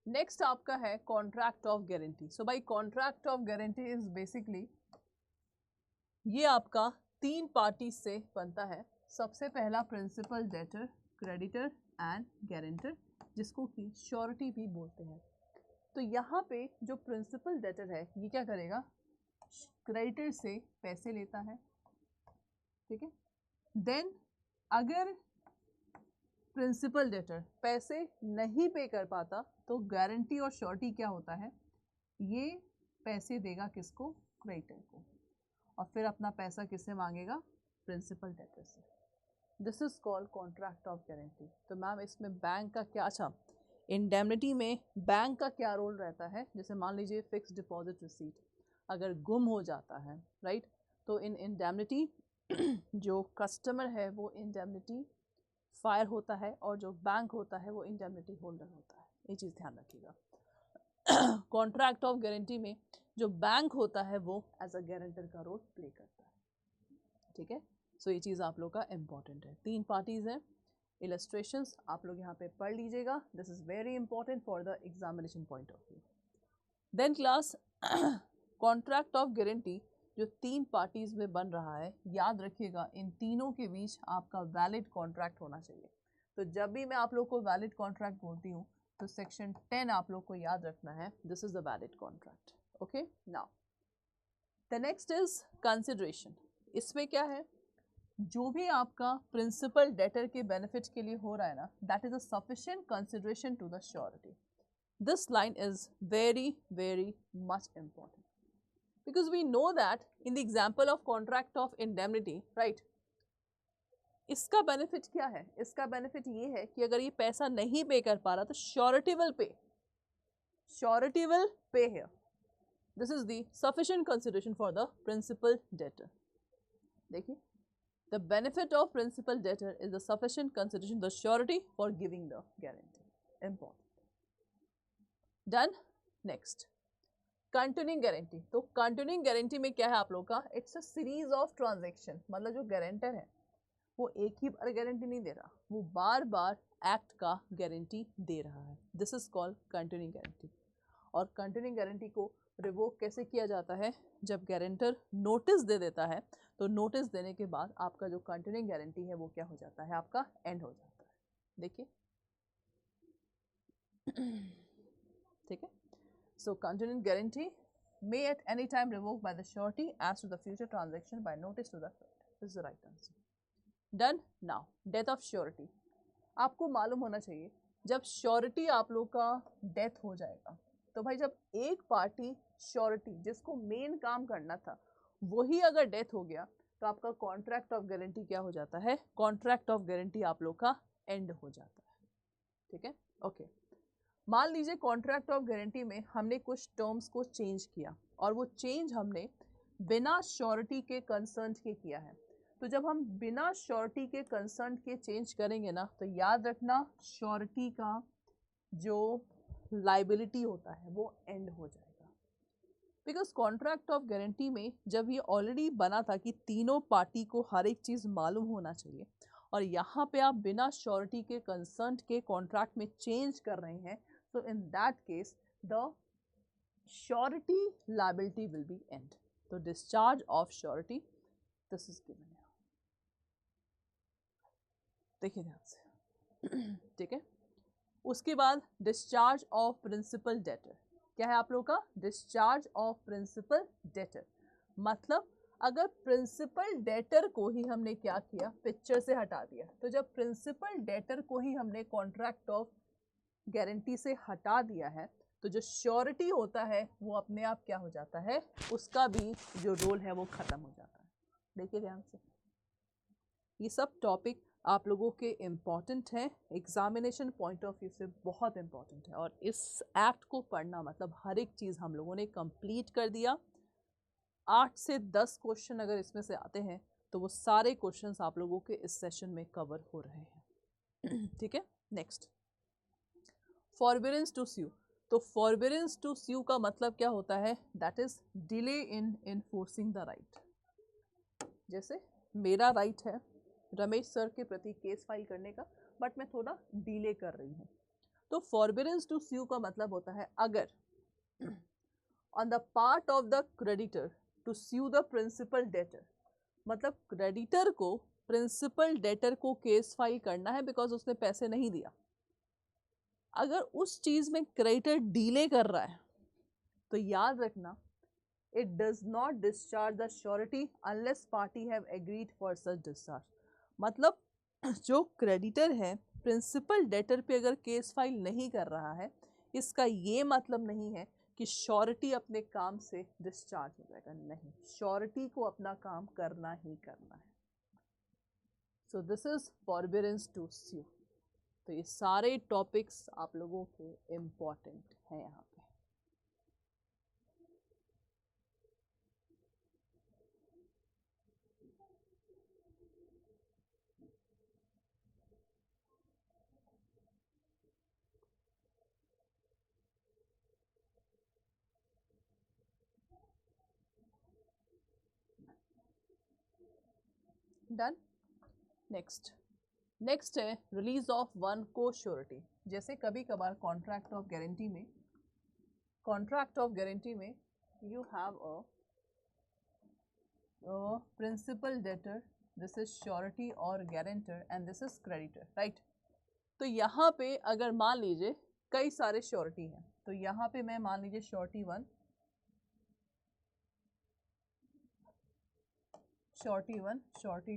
नेक्स्ट आपका है कॉन्ट्रैक्ट ऑफ गारंटी। सो भाई contract of guarantee is basically ये आपका 3 पार्टी से बनता है। सबसे पहला principal, debtor, creditor and guarantor, जिसको कि श्योरिटी भी बोलते हैं। तो यहाँ पे जो प्रिंसिपल डेटर है ये क्या करेगा, क्रेडिटर से पैसे लेता है। ठीक है, देन अगर प्रिंसिपल डेटर पैसे नहीं पे कर पाता तो गारंटी और श्योरिटी क्या होता है, ये पैसे देगा किसको, क्रेडिटर को, और फिर अपना पैसा किससे मांगेगा, प्रिंसिपल डेटर से। This is called contract of guarantee. तो मैम इसमें बैंक का क्या, अच्छा इंडेमनिटी में बैंक का क्या रोल रहता है? जैसे मान लीजिए फिक्स डिपॉजिट रिसीट अगर गुम हो जाता है, राइट, तो इन इंडेमनिटी जो कस्टमर है वो इंडेमनिटी फायर होता है, और जो बैंक होता है वो इंडेमनिटी होल्डर होता है। ये चीज़ ध्यान रखिएगा। कॉन्ट्रैक्ट ऑफ गारंटी में जो बैंक होता है वो एज अ गारंटर का रोल प्ले करता है। ठीक है, सो ये चीज़ आप लोग का इम्पॉर्टेंट है। 3 पार्टीज हैं, इलस्ट्रेशंस आप लोग यहाँ पे पढ़ लीजिएगा। This is very important for the examination point of view. Then class contract of guarantee जो 3 पार्टीज में बन रहा है, याद रखिएगा इन तीनों के बीच आपका वैलिड कॉन्ट्रैक्ट होना चाहिए। तो जब भी मैं आप लोग को वैलिड कॉन्ट्रैक्ट बोलती हूँ तो सेक्शन 10 आप लोग को याद रखना है, this is the valid contract. Okay, now the next is consideration. इसमें क्या है, जो भी आपका प्रिंसिपल डेटर के बेनिफिट के लिए हो रहा है ना, that is a sufficient consideration to the surety. This line is very very much important because we know that in the example of contract of indemnity, right, इसका बेनिफिट क्या है, इसका बेनिफिट ये है कि अगर ये पैसा नहीं पे कर पा रहा तो surety will pay, surety will pay here. This is the sufficient consideration for the principal debtor. देखिए, the benefit of principal debtor is the sufficient consideration the surety for giving the guarantee. Important. Done. Next, continuing guarantee। तो continuing guarantee में क्या है आप लोग का, it's a series of transaction। मतलब जो गारंटर है वो एक ही बार गारंटी नहीं दे रहा, वो बार बार एक्ट का गारंटी दे रहा है। This is called continuing guarantee. और कंटिन्यूइंग गारंटी को रिवोक कैसे किया जाता है? जब गारंटर नोटिस दे देता है तो नोटिस देने के बाद आपका जो कंटिन्यूइंग गारंटी है वो क्या हो जाता है? आपका एंड हो जाता है। देखिए, ठीक है। सो continuing guarantee may at any time revoke by the surety as to the future transaction by notice to the effect. This is the right answer. Done. Now, death of surety. आपको मालूम होना चाहिए जब श्योरिटी आप लोग का डेथ हो जाएगा तो भाई जब एक पार्टी श्योरिटी जिसको मेन काम करना था वही अगर डेथ हो गया तो आपका कॉन्ट्रैक्ट ऑफ गारंटी क्या हो जाता है? कॉन्ट्रैक्ट ऑफ गारंटी आप लोग का एंड हो जाता है। ठीक है, ओके। मान लीजिए कॉन्ट्रैक्ट ऑफ गारंटी में हमने कुछ टर्म्स को चेंज किया और वो चेंज हमने बिना श्योरिटी के कंसर्न के किया है। तो जब हम बिना श्योरिटी के कंसर्न के चेंज करेंगे ना तो याद रखना श्योरिटी का जो लाइबिलिटी होता है वो एंड हो जाएगा। बिकॉज कॉन्ट्रैक्ट ऑफ गारंटी में जब ये ऑलरेडी बना था कि तीनों पार्टी को हर एक चीज़ मालूम होना चाहिए और यहाँ पे आप बिना श्योरिटी के कंसर्न के कॉन्ट्रैक्ट में चेंज कर रहे हैं, so in that case the surety liability will be end. So discharge of surety, this is given here. देखिए ध्यान से, ठीक है। उसके बाद डिस्चार्ज ऑफ प्रिंसिपल डेटर क्या है आप लोग का? डिस्चार्ज ऑफ प्रिंसिपल डेटर मतलब अगर प्रिंसिपल डेटर को ही हमने क्या किया? पिक्चर से हटा दिया। तो जब प्रिंसिपल डेटर को ही हमने कॉन्ट्रैक्ट ऑफ गारंटी से हटा दिया है तो जो श्योरिटी होता है वो अपने आप क्या हो जाता है? उसका भी जो रोल है वो खत्म हो जाता है। देखिए ध्यान से, ये सब टॉपिक आप लोगों के इम्पॉर्टेंट हैं, एग्जामिनेशन पॉइंट ऑफ व्यू से बहुत इम्पॉर्टेंट है और इस एक्ट को पढ़ना मतलब हर एक चीज़ हम लोगों ने कंप्लीट कर दिया। 8 से 10 क्वेश्चन अगर इसमें से आते हैं तो वो सारे क्वेश्चंस आप लोगों के इस सेशन में कवर हो रहे हैं। ठीक है, नेक्स्ट फॉरबिडेंस टू स्यू। तो फॉरबिडेंस टू स्यू का मतलब क्या होता है? That is delay in enforcing the right. जैसे मेरा राइट है रमेश सर के प्रति केस फाइल करने का, बट मैं थोड़ा डिले कर रही हूँ। तो फॉरबिडेंस टू स्यू का मतलब होता है अगर on the part of the creditor to sue the principal debtor, मतलब क्रेडिटर को प्रिंसिपल डेटर को केस फाइल करना है बिकॉज उसने पैसे नहीं दिया। अगर उस चीज में क्रेडिटर डिले कर रहा है तो याद रखना it does not discharge the surety unless party have agreed for such discharge. मतलब जो क्रेडिटर है प्रिंसिपल डेटर पे अगर केस फाइल नहीं कर रहा है इसका ये मतलब नहीं है कि श्योरिटी अपने काम से डिस्चार्ज हो जाएगा। नहीं, श्योरिटी को अपना काम करना ही करना है। सो दिस इज फॉरबिडेंस टू स्यू। तो ये सारे टॉपिक्स आप लोगों के इम्पॉर्टेंट हैं यहाँ पे। डन। नेक्स्ट है release of one co-surety. जैसे कभी कभार कॉन्ट्रैक्ट ऑफ गारंटी में you have a principal debtor, this is surety और guarantor and this is creditor, right. तो यहाँ पे अगर मान लीजिए कई सारे श्योरिटी हैं तो यहाँ पे मैं मान लीजिए श्योरिटी 1, श्योरिटी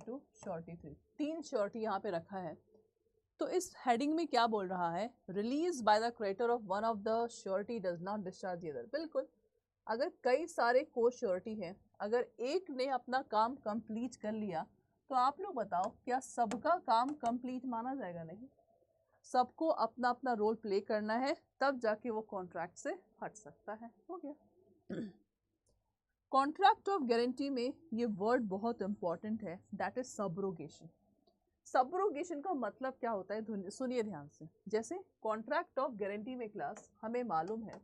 2, श्योरिटी 3, 3 श्योरिटी यहाँ पे रखा है। तो इस हेडिंग में क्या बोल रहा है? Release by the creditor of one of the surety does not discharge the other. बिल्कुल, अगर कई सारे को श्योरिटी हैं, अगर एक ने अपना काम कंप्लीट कर लिया तो आप लोग बताओ क्या सबका काम कंप्लीट माना जाएगा? नहीं, सबको अपना अपना रोल प्ले करना है तब जाके वो कॉन्ट्रैक्ट से हट सकता है। हो गया। कॉन्ट्रैक्ट ऑफ गारंटी में ये वर्ड बहुत इंपॉर्टेंट है, दैट इज सबरोगेशन। सबरोगेशन का मतलब क्या होता है? सुनिए ध्यान से। जैसे कॉन्ट्रैक्ट ऑफ गारंटी में क्लास हमें मालूम है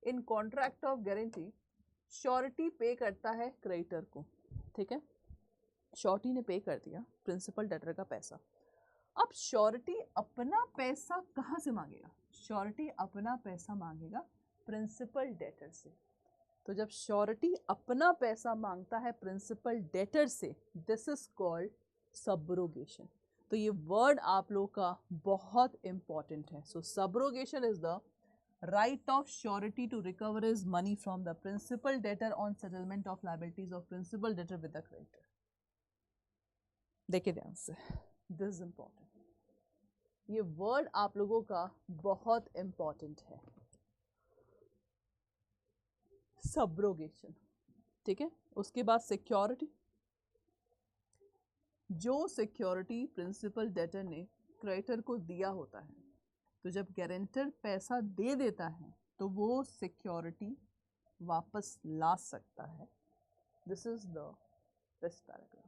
इन कॉन्ट्रैक्ट ऑफ गारंटी श्योरिटी पे करता है क्रेडिटर को, ठीक है। श्योरिटी ने पे कर दिया प्रिंसिपल डेटर का पैसा। अब श्योरिटी अपना पैसा कहाँ से मांगेगा? श्योरिटी अपना पैसा मांगेगा प्रिंसिपल डेटर से। तो जब श्योरिटी अपना पैसा मांगता है प्रिंसिपल डेटर से, दिस इज कॉल्ड सब्रोगेशन। तो ये वर्ड आप लोग का बहुत इंपॉर्टेंट है। So subrogation is the right of surety to recover his money from the principal debtor on settlement of liabilities of principal debtor with the creditor। देखिए ध्यान से, दिस इज इंपॉर्टेंट। ये वर्ड आप लोगों का बहुत इंपॉर्टेंट है, सब्रोगेशन। ठीक है, उसके बाद सिक्योरिटी। जो सिक्योरिटी प्रिंसिपल डेटर ने क्रेडिटर को दिया होता है, तो जब गारंटर पैसा दे देता है तो वो सिक्योरिटी वापस ला सकता है। This is this paragraph.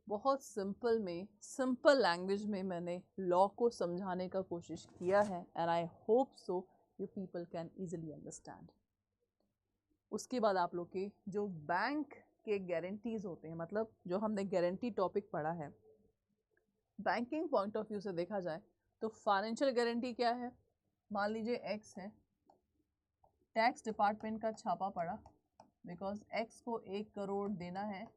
बहुत सिंपल में, सिंपल लैंग्वेज में मैंने लॉ को समझाने का कोशिश किया है, and I hope so you people can easily understand. उसके बाद आप लोग के जो बैंक के गारंटीज होते हैं, मतलब जो हमने गारंटी टॉपिक पढ़ा है, बैंकिंग पॉइंट ऑफ व्यू से देखा जाए तो फाइनेंशियल गारंटी क्या है। मान लीजिए एक्स है, टैक्स डिपार्टमेंट का छापा पड़ा बिकॉज एक्स को 1 करोड़ देना है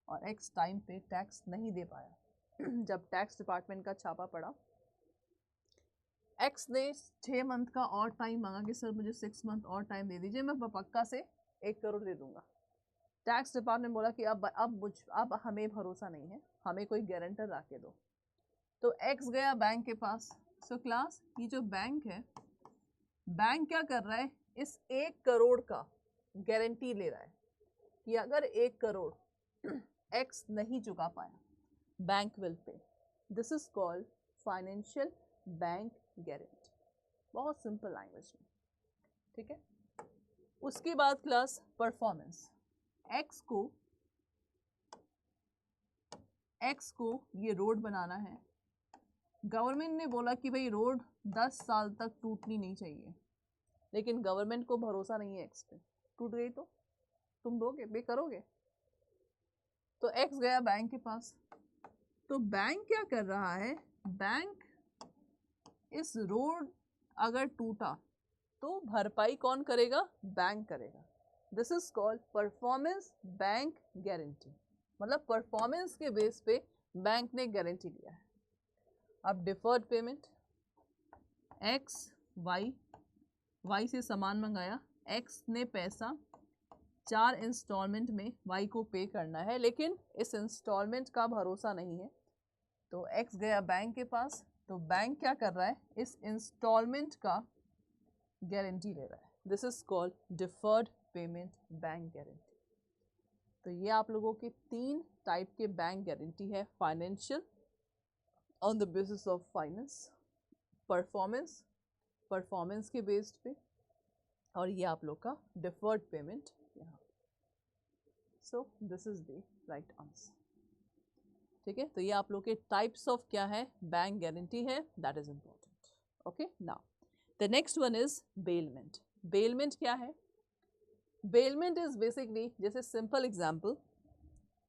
और एक्स टाइम पे टैक्स नहीं दे पाया। जब टैक्स डिपार्टमेंट का छापा पड़ा, एक्स ने 6 मंथ का और टाइम मांगा कि सर मुझे 6 मंथ और टाइम दे दीजिए, मैं पक्का से 1 करोड़ दे दूंगा। टैक्स डिपार्टमेंट बोला कि अब हमें भरोसा नहीं है, हमें कोई गारंटर ला के दो। तो एक्स गया बैंक के पास। सो क्लास, ये जो बैंक है, बैंक क्या कर रहा है, इस 1 करोड़ का गारंटी ले रहा है कि अगर 1 करोड़ एक्स नहीं चुका पाया, bank will pay. This is called financial bank guarantee. बहुत सिंपल लैंग्वेज में, ठीक है। उसके बाद क्लास परफॉर्मेंस। एक्स को ये रोड बनाना है। गवर्नमेंट ने बोला कि भाई रोड 10 साल तक टूटनी नहीं चाहिए, लेकिन गवर्नमेंट को भरोसा नहीं है एक्स पे। टूट गई तो तुम दोगे, पे करोगे? तो एक्स गया बैंक के पास। तो बैंक क्या कर रहा है, बैंक इस रोड अगर टूटा तो भरपाई कौन करेगा, बैंक करेगा। This is called performance bank guarantee. मतलब परफॉर्मेंस के बेस पे बैंक ने गारंटी लिया है। अब डिफर्ड पेमेंट, एक्स वाई से सामान मंगाया, एक्स ने पैसा 4 इंस्टॉलमेंट में वाई को पे करना है, लेकिन इस इंस्टॉलमेंट का भरोसा नहीं है। तो एक्स गया बैंक के पास। तो बैंक क्या कर रहा है, इस इंस्टॉलमेंट का गारंटी ले रहा है। This is called deferred payment bank guarantee. तो ये आप लोगों के 3 टाइप के बैंक गारंटी है। Financial on the basis of finance, performance के बेस्ड पे, और ये आप लोग का डिफर्ड पेमेंट यहाँ। सो this is the right answer. ठीक है, तो ये आप लोग के टाइप्स ऑफ क्या है, बैंक गारंटी है, that is important. Okay, now the next one is bailment. Bailment क्या है? बेलमेंट इज बेसिकली, जैसे सिंपल एग्जांपल,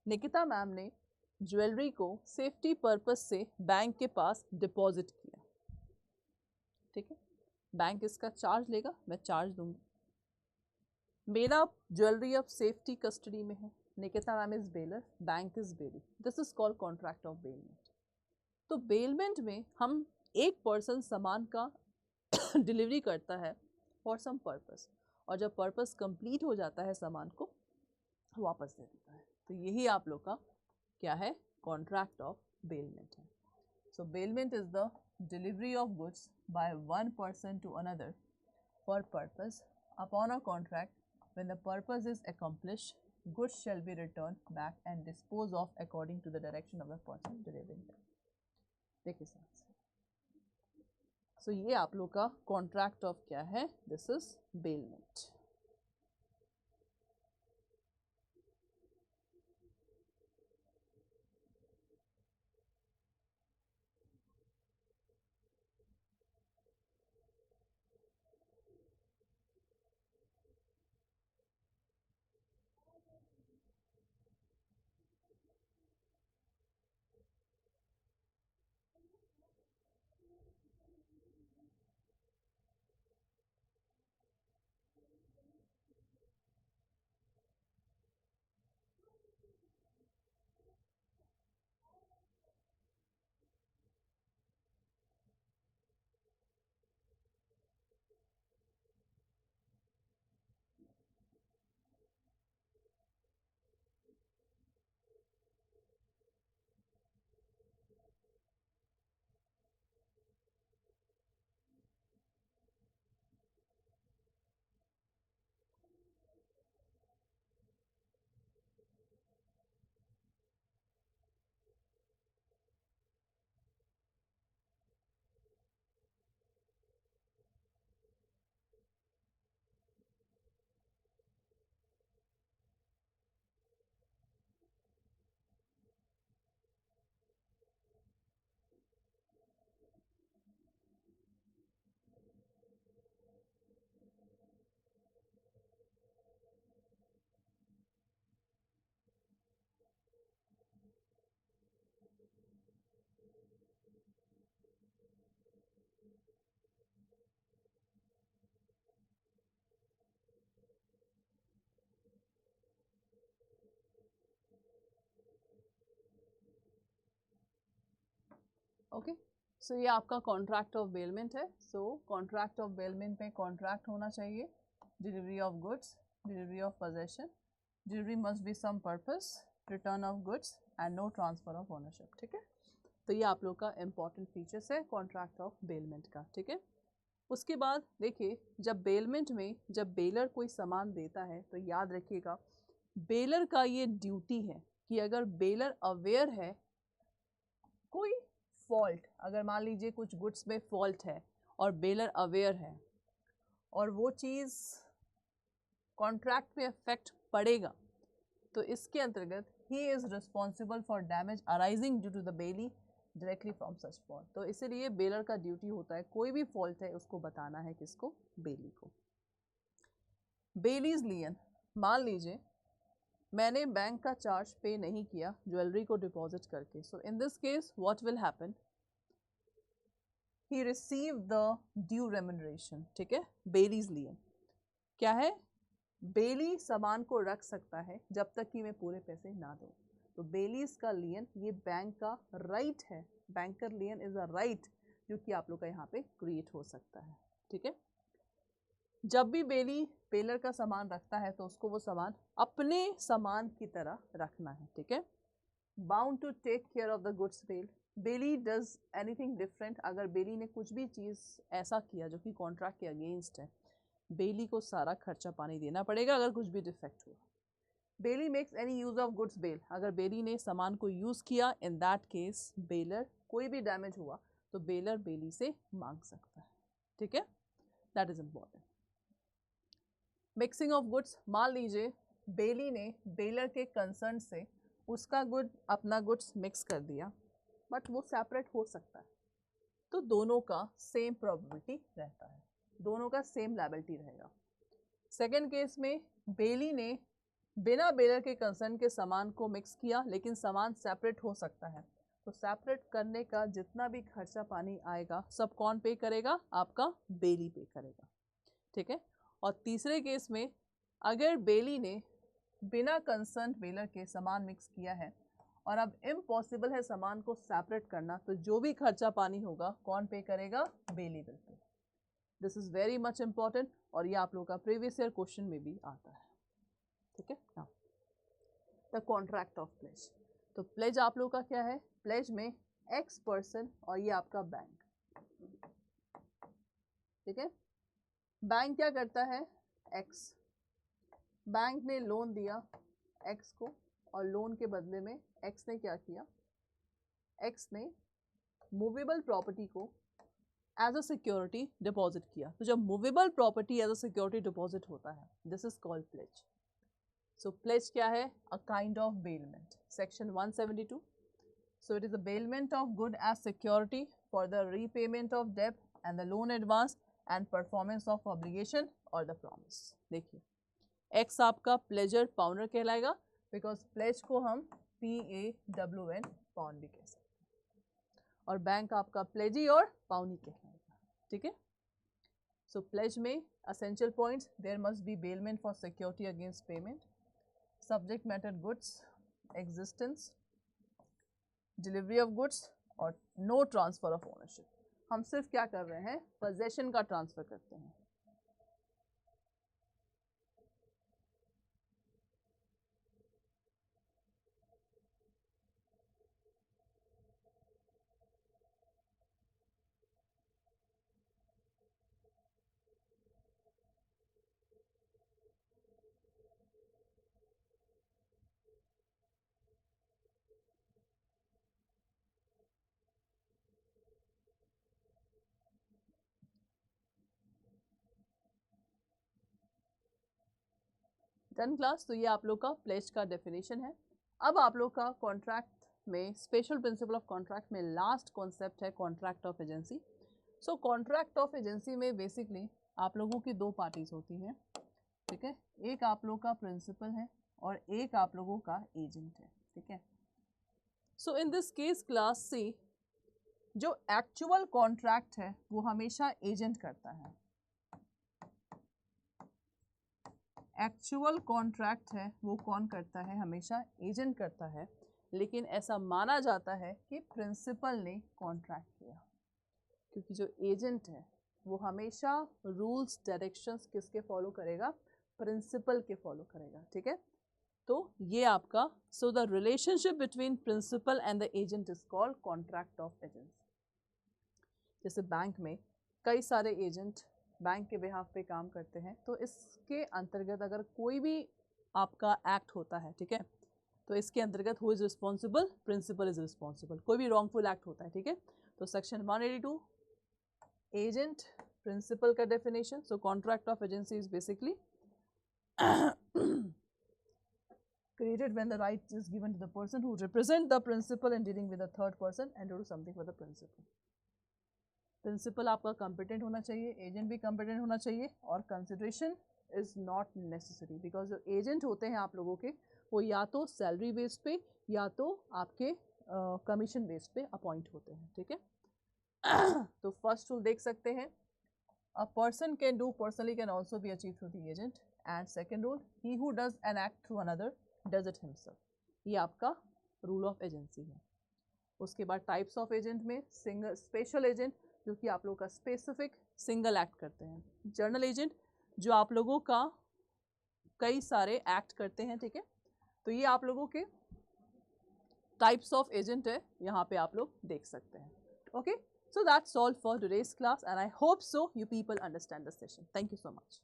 निकिता मैम ने ज्वेलरी को सेफ्टी पर्पस से बैंक के पास डिपॉजिट किया। ठीक है, बैंक इसका चार्ज लेगा, मैं चार्ज दूंगी। मेरा ज्वेलरी अब सेफ्टी कस्टडी में है। Nikita ma'am is bailor, bank is bailee. This is called contract of bailment. तो बेलमेंट में हम एक पर्सन सामान का डिलीवरी करता है फॉर सम पर्पस, और जब पर्पस कंप्लीट हो जाता है सामान को वापस दे देता है। तो यही आप लोग का क्या है, कॉन्ट्रैक्ट ऑफ बेलमेंट है। So bailment is the delivery of goods by one person to another for purpose upon a contract. When the purpose is accomplished, goods shall be returned back and disposed of according to the direction of the person delivering them। देखिए सर, सो ये आप लोग का कॉन्ट्रैक्ट ऑफ क्या है, this is bailment. Okay, so ये आपका कॉन्ट्रैक्ट ऑफ बेलमेंट है। सो कॉन्ट्रैक्ट ऑफ बेलमेंट में कॉन्ट्रैक्ट होना चाहिए, delivery of goods, delivery of possession, delivery must be some purpose, return of goods and no transfer of ownership. ठीक है, तो ये आप लोग का इम्पॉर्टेंट फीचर्स है कॉन्ट्रैक्ट ऑफ बेलमेंट का। ठीक है, उसके बाद देखिए, जब बेलमेंट में जब बेलर कोई सामान देता है तो याद रखिएगा बेलर का ये ड्यूटी है कि अगर बेलर अवेयर है कोई फॉल्ट, अगर मान लीजिए कुछ गुड्स में फॉल्ट है और बेलर अवेयर है और वो चीज़ कॉन्ट्रैक्ट पे इफेक्ट पड़ेगा, तो इसके अंतर्गत he is responsible for damage arising due to the bailee directly from such fault. तो इसीलिए बेलर का ड्यूटी होता है कोई भी फॉल्ट है उसको बताना है किसको, बेली को। बेलीज लियन, मान लीजिए मैंने बैंक का चार्ज पे नहीं किया ज्वेलरी को डिपॉजिट करके, so in this case what will happen, he receive the due remuneration. ठीक है, बेलीज लियन क्या है, बेली सामान को रख सकता है जब तक कि मैं पूरे पैसे ना दूं। तो बेलीज का लियन ये बैंक का राइट है, बैंकर लियन इज अ राइट जो कि आप लोग का यहाँ पे क्रिएट हो सकता है। ठीक है, जब भी बेली बेलर का सामान रखता है तो उसको वो सामान अपने सामान की तरह रखना है। ठीक है, bound to take care of the goods bail, bailee does anything different, अगर बेली ने कुछ भी चीज़ ऐसा किया जो कि कॉन्ट्रैक्ट के अगेंस्ट है, बेली को सारा खर्चा पानी देना पड़ेगा अगर कुछ भी डिफेक्ट हुआ। Bailee makes any use of goods bail, अगर बेली ने सामान को यूज़ किया इन दैट केस बेलर, कोई भी डैमेज हुआ तो बेलर बेली से मांग सकता है। ठीक है, that is important. Mixing of goods, मान लीजिए बेली ने बेलर के कंसर्न से उसका गुड अपना गुड्स मिक्स कर दिया बट वो सेपरेट हो सकता है, तो दोनों का सेम प्रोबेबिलिटी रहता है, दोनों का सेम लायबिलिटी रहेगा। सेकेंड केस में बेली ने बिना बेलर के कंसर्न के सामान को मिक्स किया लेकिन सामान सेपरेट हो सकता है, तो सेपरेट करने का जितना भी खर्चा पानी आएगा सब कौन पे करेगा, आपका बेली पे करेगा। ठीक है, और तीसरे केस में अगर बेली ने बिना कंसर्न बेलर के सामान मिक्स किया है और अब इम्पॉसिबल है सामान को सेपरेट करना, तो जो भी खर्चा पानी होगा कौन पे करेगा, bailee will pay. This is very much important और ये आप लोगों का प्रीवियस ईयर क्वेश्चन में भी आता है। ठीक है, हाँ, द कॉन्ट्रैक्ट ऑफ प्लेज, तो प्लेज आप लोगों का क्या है, प्लेज में एक्स पर्सन और ये आपका बैंक। ठीक है, बैंक क्या करता है, एक्स, बैंक ने लोन दिया एक्स को और लोन के बदले में एक्स ने क्या किया, एक्स ने मूवेबल प्रॉपर्टी को एज अ सिक्योरिटी डिपॉजिट किया। तो जब movable property as a security deposit होता है this is called pledge. So pledge क्या है, a kind of bailment, section 172। So it is a bailment of good as security for the repayment of debt and the loan advance and performance of obligation और द प्रॉमिस। देखिए एक्स आपका प्लेजर पाउंडर कहलाएगा बिकॉज प्लेज को हम PAWN पाउंड भी कह सकते हैं, और बैंक आपका प्लेजी और पाउनी कहलाएगा। ठीक है, सो प्लेज में essential points, there must be bailment for security against payment, subject matter goods existence, delivery of goods और नो ट्रांसफर ऑफ ओनरशिप। हम सिर्फ क्या कर रहे हैं, पोजेशन का ट्रांसफर करते हैं। डन क्लास, तो ये आप लोग का प्लेज का डेफिनेशन है। अब आप लोग का कॉन्ट्रैक्ट में स्पेशल प्रिंसिपल ऑफ कॉन्ट्रैक्ट में लास्ट कॉन्सेप्ट है contract of agency. So contract of agency में बेसिकली आप लोगों की दो पार्टीज होती हैं। ठीक है, एक आप लोग का प्रिंसिपल है और एक आप लोगों का एजेंट है। ठीक है, so in this case class see जो एक्चुअल कॉन्ट्रैक्ट है वो हमेशा एजेंट करता है, एक्चुअल कॉन्ट्रैक्ट है वो कौन करता है, हमेशा एजेंट करता है। लेकिन ऐसा माना जाता है कि प्रिंसिपल ने कॉन्ट्रैक्ट किया, क्योंकि जो एजेंट है वो हमेशा रूल्स डायरेक्शंस किसके फॉलो करेगा, प्रिंसिपल के फॉलो करेगा, ठीक है। तो ये आपका, so the relationship between principal and the agent is called contract of agents. जैसे बैंक में कई सारे एजेंट बैंक के बिहाफ पे काम करते हैं, तो इसके अंतर्गत अगर कोई भी आपका एक्ट होता है, ठीक है, तो इसके अंतर्गत who is responsible, principal is responsible. कोई भी रॉन्गफुल एक्ट होता है, ठीक है, तो सेक्शन 182 एजेंट प्रिंसिपल का definition. So contract of agency is basically created when the right is given to the person who represent the principal in dealing with a third person and to do something for the principal. Principal आपका कॉम्पिटेंट होना चाहिए, एजेंट भी कॉम्पिटेंट होना चाहिए, और consideration is not necessary, because जो एजेंट होते हैं आप लोगों के वो या तो सैलरी बेस्ड पे या तो आपके कमीशन बेस्ड पे अपॉइंट होते हैं, ठीक है। तो फर्स्ट रूल देख सकते हैं, a person can do personally can also be achieve through the agent, and second rule, he who does an act through another does it himself. ये आपका रूल ऑफ एजेंसी है। उसके बाद टाइप्स ऑफ एजेंट में सिंगल स्पेशल एजेंट जो कि आप लोगों का स्पेसिफिक सिंगल एक्ट करते हैं, जर्नल एजेंट जो आप लोगों का कई सारे एक्ट करते हैं, ठीक है। तो ये आप लोगों के टाइप्स ऑफ एजेंट है, यहाँ पे आप लोग देख सकते हैं। Okay, so that's all for today's class and I hope so you people understand the session. Thank you so much.